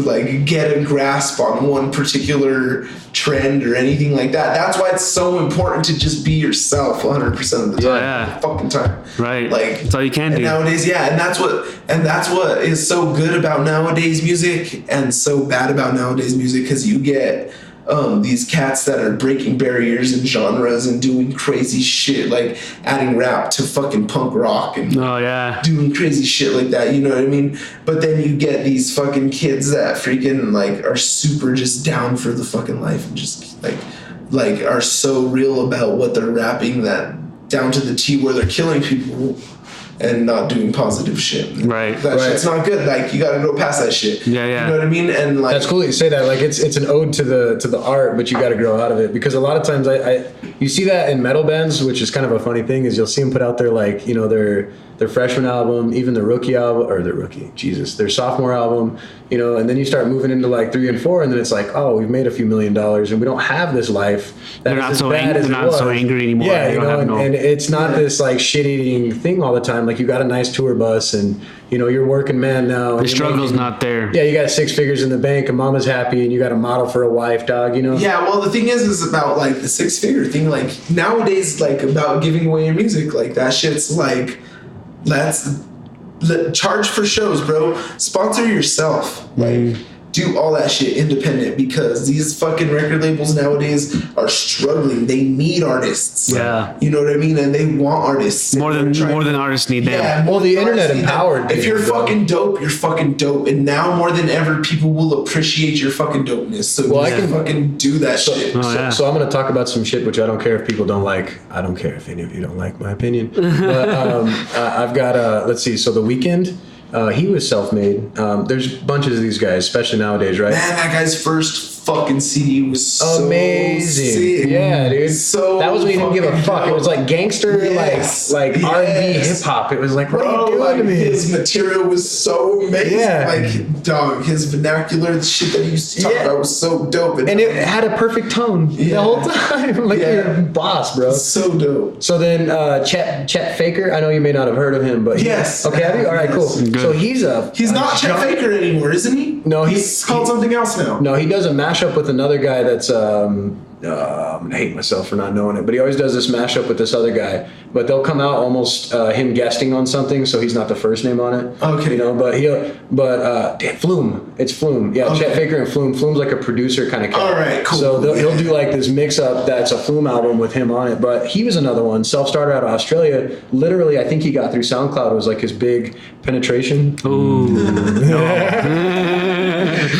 like get a grasp on one particular trend or anything like that. That's why it's so important to just be yourself 100% of the time. Yeah. Fucking time. Right. Like that's all you can do. Nowadays, yeah, and that's what is so good about nowadays music and so bad about nowadays music, because you get these cats that are breaking barriers and genres and doing crazy shit, like adding rap to fucking punk rock and doing crazy shit like that, you know what I mean? But then you get these fucking kids that freaking like are super just down for the fucking life and just like are so real about what they're rapping that down to the T where they're killing people and not doing positive shit. Right. That shit's not good. Like, you gotta go past that shit. Yeah, yeah. You know what I mean? And like, that's cool that you say that. Like, it's an ode to the art, but you got to grow out of it, because a lot of times you see that in metal bands, which is kind of a funny thing, is you'll see them put out their, like, you know, their freshman album, even their their sophomore album, you know, and then you start moving into like 3 and 4, and then it's like, oh, we've made a few $1 million and we don't have this life. They're not so angry anymore. Yeah, you know, and it's not this like shit-eating thing all the time. Like, you got a nice tour bus, and you know, you're working man now. The struggle's not there. Yeah, you got 6 figures in the bank, and mama's happy, and you got a model for a wife, dog, you know? Yeah, well, the thing is about like the 6-figure thing. Like, nowadays, like, about giving away your music, like, that shit's like, charge for shows, bro. Sponsor yourself. Like, do all that shit independent, because these fucking record labels nowadays are struggling. They need artists. Yeah. You know what I mean? And they want artists. More than artists need them. Yeah, Well, the internet empowered if you're people, fucking dope, you're fucking dope. And now more than ever, people will appreciate your fucking dopeness. So Well, you I can can- fucking do that shit. So I'm going to talk about some shit which I don't care if people don't like. I don't care if any of you don't like my opinion. But I've got, let's see, so The Weeknd, he was self-made. There's bunches of these guys, especially nowadays, right? Man, that guy's first fucking CD was so Amazing. sick. Yeah, dude. So that was when you didn't give a fucking fuck. It was like gangster, Yes. like Yes. R&B, hip hop. It was like, what Bro, are you doing like, to me? his material was so amazing. Yeah. Like, dog, his vernacular, the shit that he used to talk Yeah. about was so dope. And it had a perfect tone the Yeah. whole time. Like, Yeah. you're a boss, bro. so dope. So then Chet Faker, I know you may not have heard of him, but Yes. Okay, have you? All right, cool. Good. So he's Not Chet Faker anymore, isn't he? No, he's called something else now. No, he does a mashup with another guy that's I'm gonna hate myself for not knowing it, but he always does this mashup with this other guy. But they'll come out almost him guesting on something, so he's not the first name on it. Okay. You know, damn, Flume. It's Flume. Yeah, Okay. Chet Faker and Flume. Flume's like a producer kind of guy. All right, cool. So he'll do like this mix up that's a Flume album with him on it. But he was another one, self-starter out of Australia. Literally, I think he got through SoundCloud. It was like his big penetration.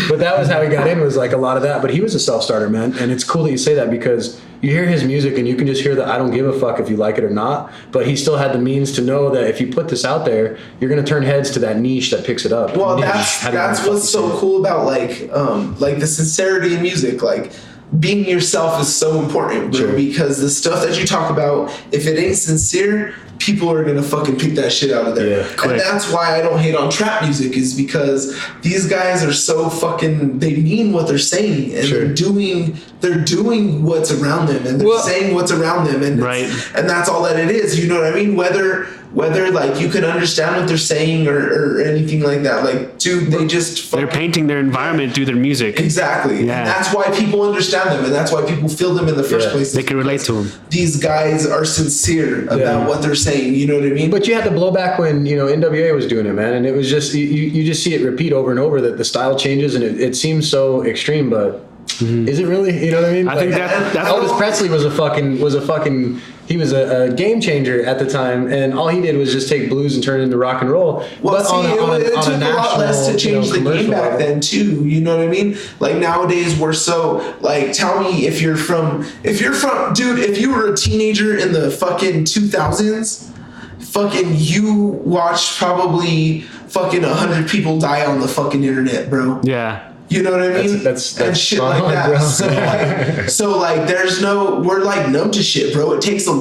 But that was how he got in, was like a lot of that. But he was a self-starter, man. And it's cool that you say that, because you hear his music and you can just hear that I don't give a fuck if you like it or not. But he still had the means to know that if you put this out there, you're going to turn heads to that niche that picks it up. Well, And that's how do you what's fucking so say it? cool about like the sincerity in music. Like, being yourself is so important, bro. Sure. Because the stuff that you talk about, if it ain't sincere, people are gonna fucking pick that shit out of there. Yeah, and that's why I don't hate on trap music, is because these guys are so fucking, they mean what they're saying, and Sure. they're doing what's around them, and they're saying what's around them, and Right. and that's all that it is. You know what I mean? Whether like you can understand what they're saying or anything like that. Like, dude, they just They're painting their environment through their music. exactly. Yeah. And that's why people understand them, and that's why people feel them in the first Yeah. place. They can relate to them. These guys are sincere about Yeah. what they're saying. You know what I mean? But you had to blow back when, you know, NWA was doing it, man. And it was just, you just see it repeat over and over, that the style changes, and it seems so extreme, but is it really? You know what I mean? I think that's Elvis Presley was a fucking he was a game changer at the time, and all he did was just take blues and turn it into rock and roll. Well, but it took a lot less to change the game back level. then too. You know what I mean? Like, nowadays we're so, like, tell me if you're from, dude, if you were a teenager in the fucking 2000s, fucking you watched probably fucking 100 people die on the fucking internet, bro. Yeah. You know what I mean? That's and shit spot like on, that. bro. So like, we're like numb to shit, bro. It takes a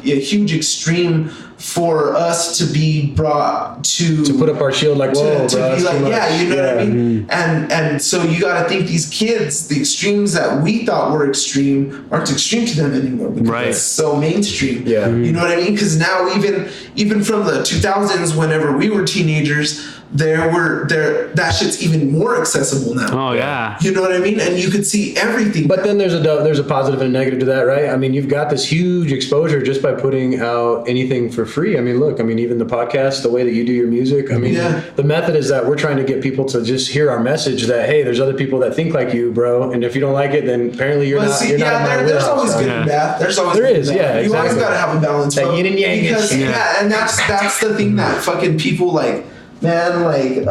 huge extreme for us to be brought to put up our shield, like, whoa, to bro, be that's like, too much. yeah, you know what I mean? Mm-hmm. And so you got to think, these kids, the extremes that we thought were extreme aren't extreme to them anymore, because Right. it's so mainstream. Yeah. You know what I mean? Because now even from the 2000s, whenever we were teenagers, that shit's even more accessible now. Oh yeah. You know what I mean? And you could see everything. But then there's a positive and a negative to that, right? I mean, you've got this huge exposure just by putting out anything for free. I mean, look, even the podcast, the way that you do your music. I mean, Yeah. the method is that we're trying to get people to just hear our message that, hey, there's other people that think like you, bro. And if you don't like it, then apparently you're not in my there's wheelhouse. always good Yeah. and bad. There is, yeah, You always exactly. got to have a balance. That bro. yin and yang Because, is- yeah, and that's the thing that fucking people like, man, like,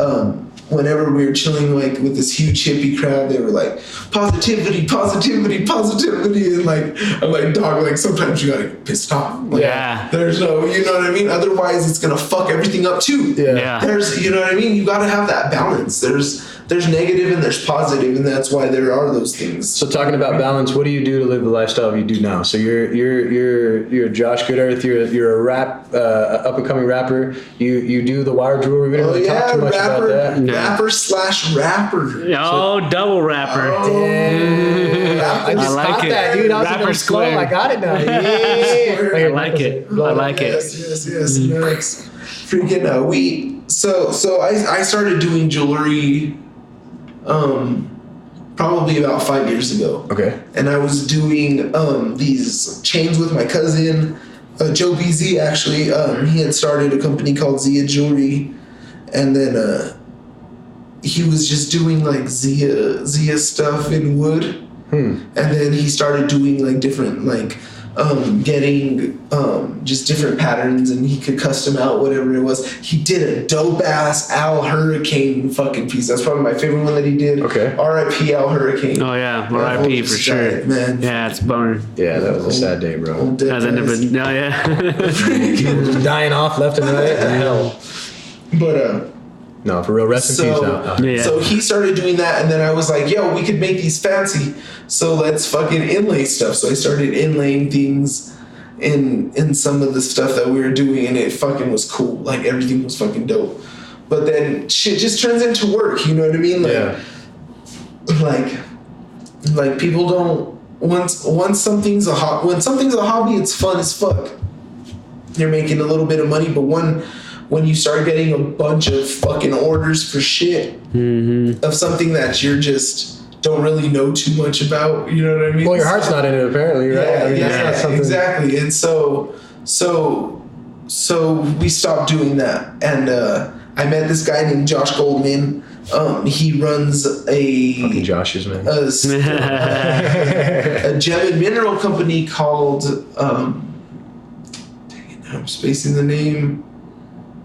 whenever we were chilling like with this huge hippie crowd, they were like, positivity, positivity, positivity, and like I'm like, dog, like sometimes you gotta get pissed off. Like, Yeah. there's no, you know what I mean? Otherwise it's gonna fuck everything up too. Yeah. There's, you know what I mean? You gotta have that balance. There's negative and there's positive, and that's why there are those things. So talking about balance, what do you do to live the lifestyle you do now? So you're Josh GoodEarth. You're a rap up and coming rapper. You do the wire jewelry. We didn't really talk too much about that. Rapper / rapper. Oh, double rapper. Damn. I just like caught it. that, dude. I was Rapper in the flow. square. I got it now. Yeah. I like it. I like it. Yes. Next. Freaking So I started doing jewelry probably about 5 years ago. Okay. And I was doing these chains with my cousin, Joe BZ actually. He had started a company called Zia Jewelry, and then he was just doing like Zia stuff in wood. And then he started doing like different like getting just different patterns, and he could custom out whatever it was. He did a dope ass Al Hurricane fucking piece. That's probably my favorite one that he did. Okay. R.I.P. Al Hurricane. Oh yeah, R.I.P. for sure. Man. Yeah, it's boner. Yeah, that was a sad day, bro. Old dead Has ended guys. up. No, yeah. Dying off left and right. Hell. But No, for real. Rest in peace now. Yeah. so he started doing that, and then I was like, yo, we could make these fancy, so let's fucking inlay stuff. So I started inlaying things in some of the stuff that we were doing, and it fucking was cool. Like everything was fucking dope. But then shit just turns into work, you know what I mean? Like people don't, once something's a when something's a hobby, it's fun as fuck. You're making a little bit of money, but when you start getting a bunch of fucking orders for shit of something that you're just don't really know too much about, you know what I mean? Well, your heart's not in it, apparently, right? Yeah, I mean, that's not something. exactly. And so we stopped doing that, and I met this guy named Josh Goldman. He runs Fucking Josh's, man. a gem and mineral company called dang it, I'm spacing the name.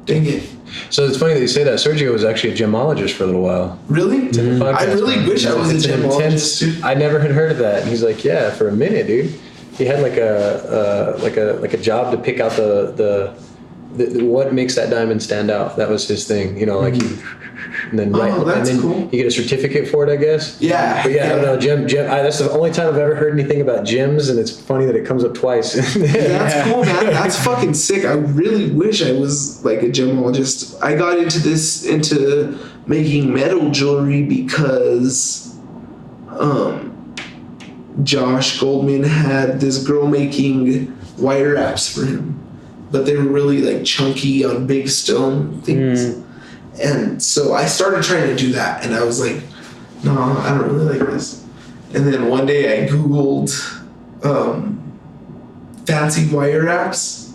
Dang it. So it's funny that you say that. Sergio was actually a gemologist for a little while. Really? I really wish I was a It's an gemologist, dude. I never had heard of that. And he's like, yeah, for a minute, dude. He had like a job to pick out the what makes that diamond stand out. That was his thing, you know, like he. And then that's and then cool. you get a certificate for it, I guess. Yeah. But yeah, I don't know, gem. That's the only time I've ever heard anything about gems, and it's funny that it comes up twice. That's cool, man. That's fucking sick. I really wish I was like a gemologist. I got into making metal jewelry because Josh Goldman had this girl making wire wraps for him, but they were really like chunky on big stone things. And so I started trying to do that, and I was like, no, I don't really like this. And then one day I Googled fancy wire wraps,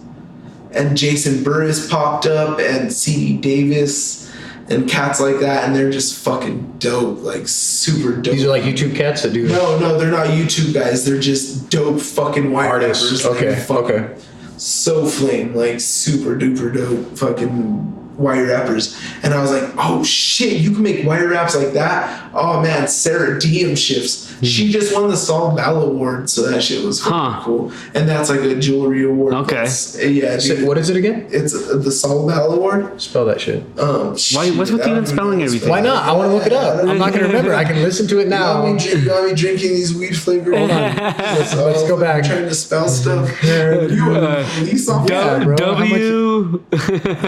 and Jason Burris popped up, and C.D. Davis, and cats like that, and they're just fucking dope, like super dope. These are like YouTube cats that do. No, they're not YouTube guys. They're just dope fucking wire Artists. rappers. Okay, Like, fucking okay. So flame, like super duper dope fucking wire wrappers. And I was like, oh shit, you can make wire wraps like that? Oh man, Sarah Diem shifts. She just won the Saul Ball Award, so that shit was fucking cool. And that's like a jewelry award. Okay. Yeah, dude. What is it again? It's the Saul Ball Award. Spell that shit. Why? What's with you and spelling everything? Why not? I want to look it up. I'm not going to remember. I can listen to it now. You want me drinking these weed flavored? Hold on. Let's go back. Trying to spell stuff. You a police officer? Yeah, bro. W.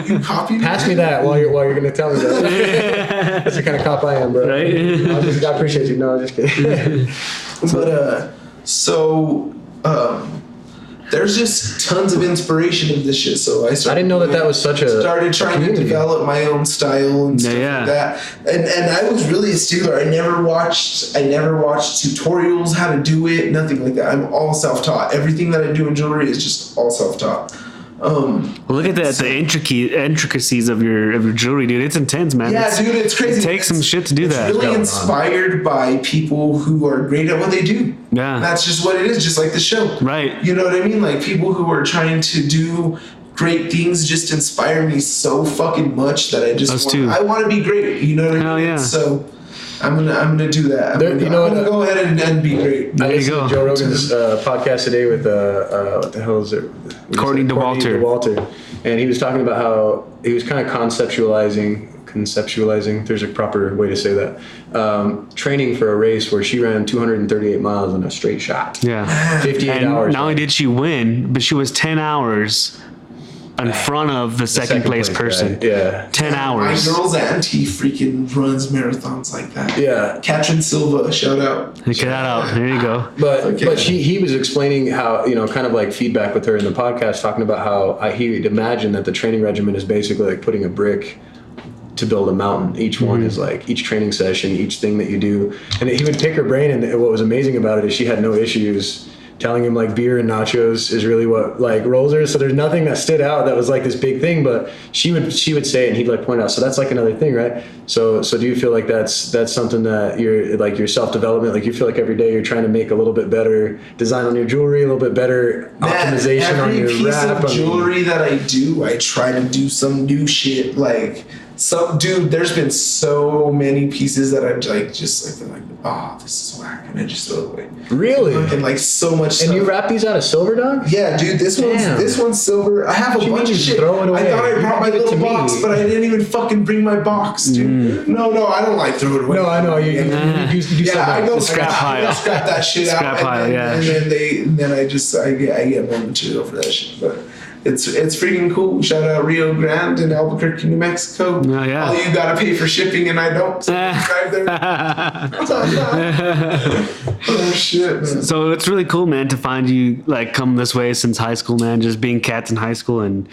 You copied Pass it? me that while you're going to tell me that. That's the kind of cop I am, bro. Right? I appreciate you. No, I'm just kidding. But there's just tons of inspiration of this shit. So I didn't know that was such a started trying to community. develop my own style and stuff like that. And I was really a stickler. I never watched tutorials how to do it. Nothing like that. I'm all self-taught. Everything that I do in jewelry is just all self-taught. Well, look at that, the intricacies of your jewelry, dude. It's intense, man. Yeah, dude, it's crazy. It takes some shit to do that. It's really inspired by people who are great at what they do. Yeah. That's just what it is, just like the show. Right. You know what I mean? Like people who are trying to do great things just inspire me so fucking much that I want to be great. You know what I mean? Hell yeah. So I'm gonna do that. I'm gonna go ahead and be great. There you go. Joe Rogan's podcast today with what the hell is it? Courtney DeWalter. And he was talking about how he was kind of conceptualizing. There's a proper way to say that. Training for a race where she ran 238 miles in a straight shot. Yeah. 58 and hours. Not only did she win, but she was 10 hours in front of the second place person. Guy. Yeah. 10 hours. My girl's auntie freaking runs marathons like that. Yeah. Katrin Silva, shout out. Check that out. There you go. But he was explaining how, kind of like feedback with her in the podcast, talking about how he'd imagine that the training regimen is basically like putting a brick to build a mountain. Each one is like each training session, each thing that you do. And he would pick her brain, and what was amazing about it is she had no issues telling him like beer and nachos is really what like rolls her. So there's nothing that stood out that was like this big thing, but she would say, and he'd like point out, so that's like another thing, right? So do you feel like that's something that you're like your self-development, like you feel like every day you're trying to make a little bit better design on your jewelry, a little bit better optimization on your piece wrap? Of jewelry that I do, I try to do some new shit. Like there's been so many pieces that I'm like just like oh, this is whack, and I just throw it away. Really? And like so much stuff. And you wrap these out of silver, dog? Yeah, dude, this one's silver. I have a bunch of shit. Throw it away. I thought I brought my little box, but I didn't even fucking bring my box, dude. No, I don't like throw it away. No, I know. You do something. I go scrap pile. Scrap that shit out. Scrap pile, yeah. And then I get more material for that shit. But it's freaking cool. Shout out Rio Grande in Albuquerque, New Mexico. Oh, yeah. All you gotta pay for shipping and I don't. So drive there. Oh shit, man. So it's really cool, man, to find you like come this way since high school, man. Just being cats in high school, and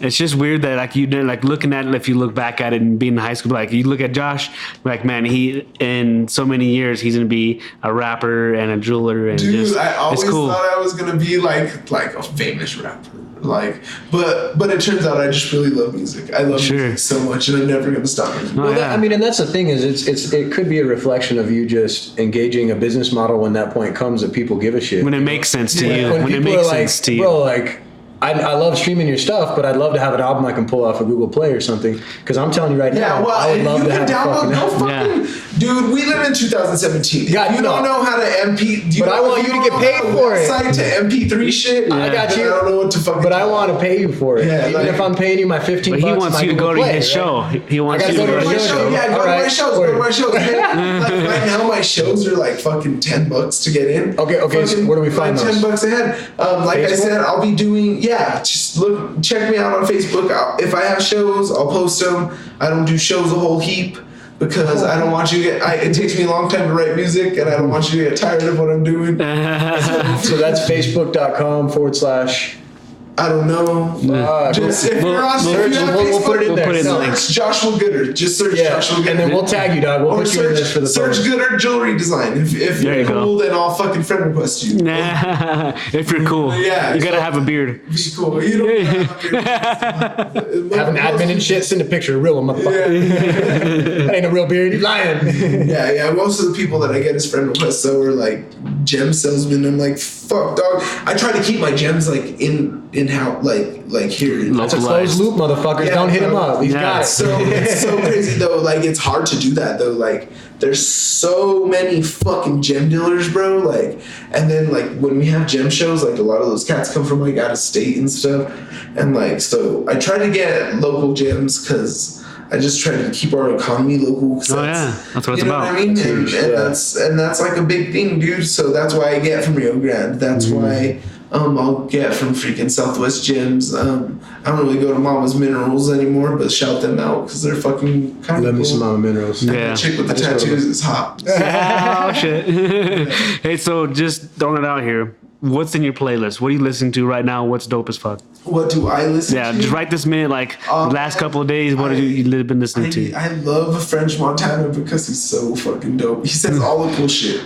it's just weird that like you like looking at it. If you look back at it and being in high school, like you look at Josh, like man, he in so many years he's gonna be a rapper and a jeweler, and dude, I always it's cool. thought I was gonna be like a famous rapper. Like, but it turns out I just really love music. I love music so much, and I'm never gonna stop making Oh, music. yeah. and that's the thing is it could be a reflection of you just engaging a business model when that point comes that people give a shit. When it makes sense to you. When When it people makes are like, sense to you. bro, like I love streaming your stuff, but I'd love to have an album I can pull off of Google Play or something. Because I'm telling you right now, I would love to have Dude, we live in 2017. Yeah, you don't know how to MP. But I want you to get paid for it. Site to MP3 shit. I got you. I don't know what to fucking. But I want to pay you for it. Yeah, Even if I'm paying you my $15. But he wants you to go to his show. He wants you to go to his show. Yeah, go to my shows. Go to my shows. Like right now, my shows are like fucking $10 to get in. Okay. So where do we find those? $10 a head. Like I said, I'll be doing. Yeah, just check me out on Facebook. If I have shows, I'll post them. I don't do shows a whole heap because I don't want you to get. It takes me a long time to write music, and I don't want you to get tired of what I'm doing. So that's facebook.com/ I don't know. Just if you're on search, we'll put it in there. Put it in the links. Search Joshua Goodert. Just search Joshua Goodert. And then we'll tag you, dog. We'll put you in this for the search Goodert jewelry design. If There you're you go. cool, then I'll fucking friend request you. If you're cool, Yeah, you gotta have a beard. Be cool. You don't have an admin and shit. Send a picture, real one, motherfucker. That ain't a real beard. You lying. Yeah. Most of the people that I get as friend requests so are like gem salesmen. I'm like, fuck, dog. I try to keep my gems like in house, like here. That's a closed loop, motherfuckers. Yeah, don't hit him up. He's got it. So it's so crazy though. Like it's hard to do that though. Like there's so many fucking gem dealers, bro. Like, and then like when we have gem shows, like a lot of those cats come from like out of state and stuff. And like so, I try to get local gems because I just try to keep our economy local. Oh yeah, that's what it's you know about. what I mean? And that's like a big thing, dude. So that's why I get from Rio Grande. That's why I'll get from freaking Southwest Gyms. I don't really go to Mama's Minerals anymore, but shout them out because they're fucking kind of Love cool. me some Mama Minerals. Yeah. The chick with the tattoos is hot. Oh shit. Hey, so just throwing it out here. What's in your playlist? What are you listening to right now? What's dope as fuck? What do I listen to? Yeah, just right this minute, like the last couple of days, what have you been listening to? I love French Montana because he's so fucking dope. He says all the cool shit.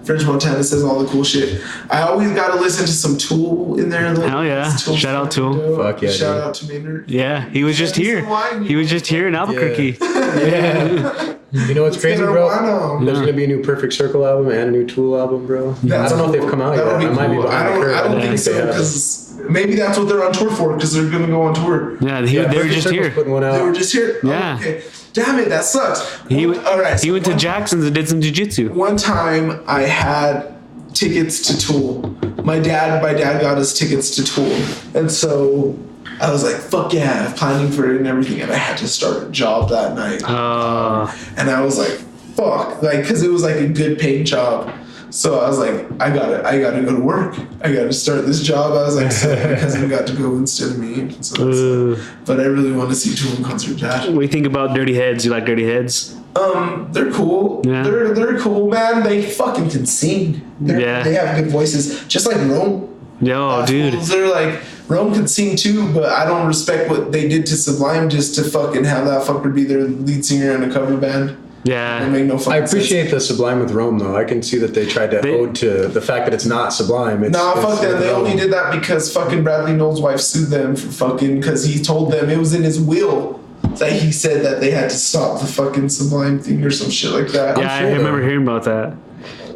French Montana says all the cool shit. I always gotta listen to some Tool in there. Though. Hell yeah. Tool's Shout out fucking Tool. dope. Fuck yeah, Shout dude. out to Maynard. Yeah, he was just here. He was just here in Albuquerque. Yeah. You know what's crazy, bro? There's gonna be a new Perfect Circle album and a new Tool album, bro. I don't know if they've come out yet. I might be behind the curve. I don't think they so have. because Maybe that's what they're on tour for, because they're gonna go on tour. Yeah, they were Perfect just Circle's here. putting one out. They were just here. Yeah. Oh, okay. Damn it, that sucks. He All right. he went to Jackson's and did some jiu-jitsu. One time I had tickets to Tool. My dad got us tickets to Tool, and so I was like, "Fuck yeah!" I'm planning for it and everything, and I had to start a job that night. And I was like, "Fuck!" Like, because it was like a good paid job. So I was like, I gotta go to work. I gotta start this job. I was like, so my cousin got to go instead of me. So but I really want to see Tool in concert, Josh. What do you think about Dirty Heads? You like Dirty Heads? They're cool. Yeah. They're cool, man. They fucking can sing. Yeah. They have good voices, just like Rome. Yo, dude. They're like, Rome can sing too, but I don't respect what they did to Sublime just to fucking have that fucker be their lead singer in a cover band. Yeah. That make no fucking I appreciate sense. the Sublime with Rome, though. I can see that they tried to ode to the fact that it's not Sublime. Nah, fuck that. They only did that because fucking Bradley Knowles' wife sued them for fucking, because he told them it was in his will that he said that they had to stop the fucking Sublime thing or some shit like that. Yeah, I remember hearing about that.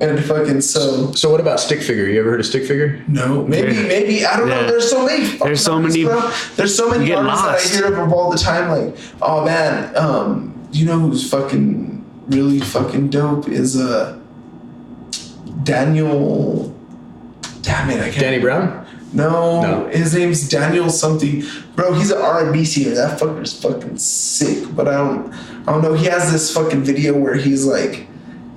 And fucking so what about Stick Figure? You ever heard of Stick Figure? no, maybe I don't know. Yeah. There's so many. Fucking There's so artists, many- bro. There's so many you get artists lost. that I hear of all the time. Like, oh man, you know who's fucking really fucking dope is Daniel. Damn it, I can't. Danny Brown? No, his name's Daniel something. Bro, he's an R&B singer. That fucker's fucking sick. But I don't know. He has this fucking video where he's like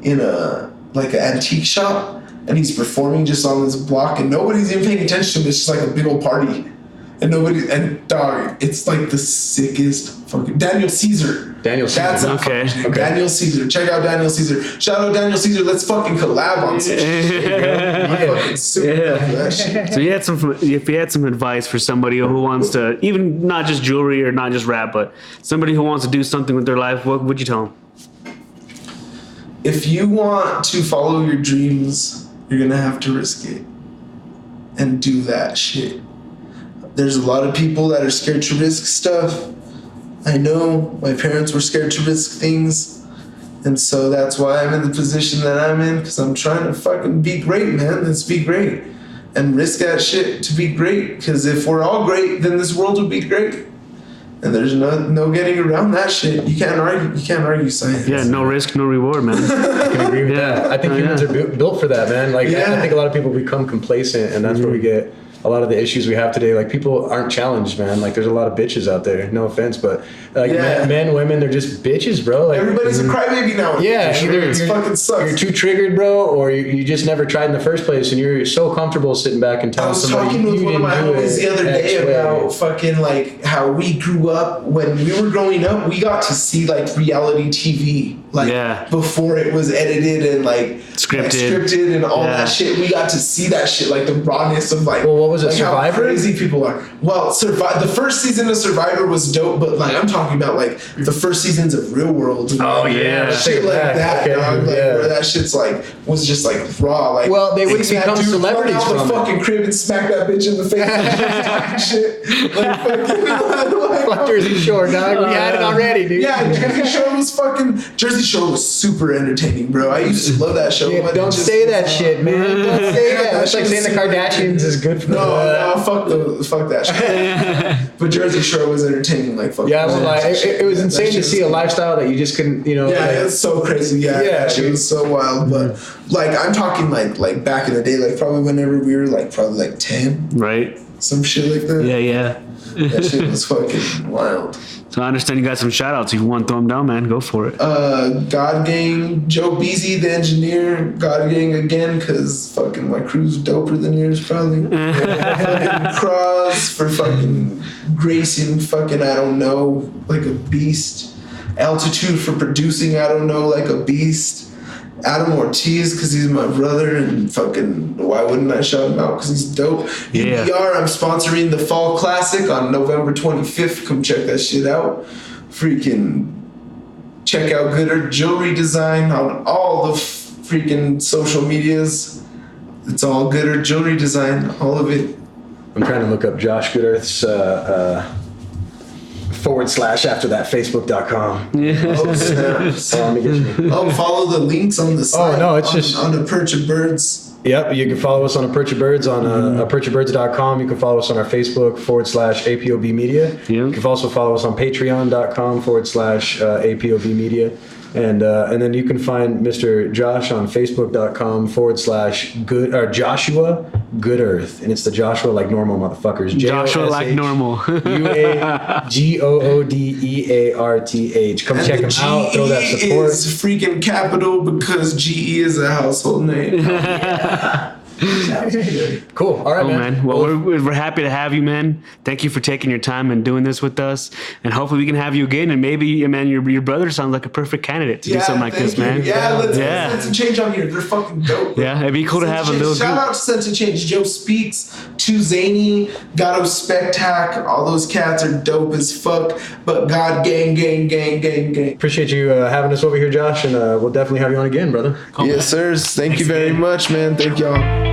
in an antique shop and he's performing just on this block and nobody's even paying attention to him. It's just like a big old party. And dog, it's like the sickest fucking Daniel Caesar. Daniel Caesar. That's a Okay. fucking name. Daniel Caesar. Check out Daniel Caesar. Shout out Daniel Caesar. Let's fucking collab on some shit. I'm fucking super down for that shit. So if you had some advice for somebody who wants to, even not just jewelry or not just rap, but somebody who wants to do something with their life, what would you tell them? If you want to follow your dreams, you're gonna have to risk it and do that shit. There's a lot of people that are scared to risk stuff. I know my parents were scared to risk things, and so that's why I'm in the position that I'm in, because I'm trying to fucking be great, man. Let's be great and risk that shit to be great, because if we're all great, then this world will be great. And there's no getting around that shit. You can't argue science. Yeah, no risk, no reward, man. I can agree with Yeah. that. I think Oh, humans yeah. are built for that, man. Like, Yeah. I think a lot of people become complacent, and that's where we get a lot of the issues we have today. Like, people aren't challenged, man. Like, there's a lot of bitches out there. No offense, but like Yeah. men, women, they're just bitches, bro. Like, Everybody's a crybaby now. yeah, For sure. either It fucking sucks. you're too triggered, bro, or you just never tried in the first place, and you're so comfortable sitting back and I telling was somebody talking with you one of didn't my do homies it the other day X way. about fucking like how we grew up. When we were growing up, we got to see like reality TV, like Yeah. before it was edited and like Scripted. and all Yeah. that shit. We got to see that shit, like the rawness of like. Well, what was it, like how Survivor? crazy people are. Well, the first season of Survivor was dope, but like I'm talking about like the first seasons of Real World. And, Oh, like, yeah. shit like Take it back. that. Okay, Dog, like, yeah. where that shit's like was just like raw. Like, Well, they wouldn't that become dude celebrities run out from the it. fucking crib and smack that bitch in the face and talking shit. Like fucking. Fuck Jersey Shore, dog. We had it already, dude. Yeah, Jersey Shore was fucking. Jersey Shore was super entertaining, bro. I used to love that show. Yeah, but don't it just- say that shit, man. Don't say Yeah, that. That's like saying the shit's super Kardashians is good for No, fuck that shit. But Jersey Shore was entertaining, like fucking. Yeah, I won't lie. It was insane to see a lifestyle that you just couldn't, Yeah, like, it's so crazy. Yeah, Yeah, that shit dude. was so wild. But like, I'm talking like back in the day, like probably whenever we were like probably like 10, Right? some shit like that. Yeah. That shit was fucking wild. So I understand you got some shout outs. If you want to throw them down, man, go for it. God Gang, Joe Beasy, the engineer, God Gang again, cause fucking my crew's doper than yours probably. Fucking Cross for fucking Grayson, fucking I don't know, like a beast. Altitude for producing I don't know, like a beast. Adam Ortiz, cause he's my brother, and fucking why wouldn't I shout him out? Cause he's dope. Yeah. UBR, I'm sponsoring the Fall Classic on November 25th. Come check that shit out. Freaking check out GoodEarth Jewelry Design on all the freaking social medias. It's all GoodEarth Jewelry Design, all of it. I'm trying to look up Josh GoodEarth's / after that Facebook.com. Oh, snap. So let me get you. Oh, follow the links on the side. no, it's just- on the Perch of Birds. Yep, you can follow us on A Perch of Birds on perchofbirds.com. You can follow us on our Facebook /APOB Media. Yep. You can also follow us on patreon.com /APOB Media. And then you can find Mr. Josh on facebook.com /Joshua GoodEarth. And it's the Joshua like normal motherfuckers. Joshua like normal. UAGOODEARTH. Come And check the him out. Throw that GE support. is freaking capital because GE is a household name. Cool. All right, Oh, man. man. Well, we're happy to have you, man. Thank you for taking your time and doing this with us. And hopefully we can have you again. And maybe, man, your brother sounds like a perfect candidate to do something like thank this, you. man. Yeah, let's Yeah. Sense of Change on here. They're fucking dope. Yeah, it'd be cool to have a little Shout group. out to Sense of Change. Joe Speaks, Too Zany, Gato Spectac. All those cats are dope as fuck. But God, gang. Appreciate you having us over here, Josh. And we'll definitely have you on again, brother. Yes, sirs. Thank you very much, man. Thank y'all.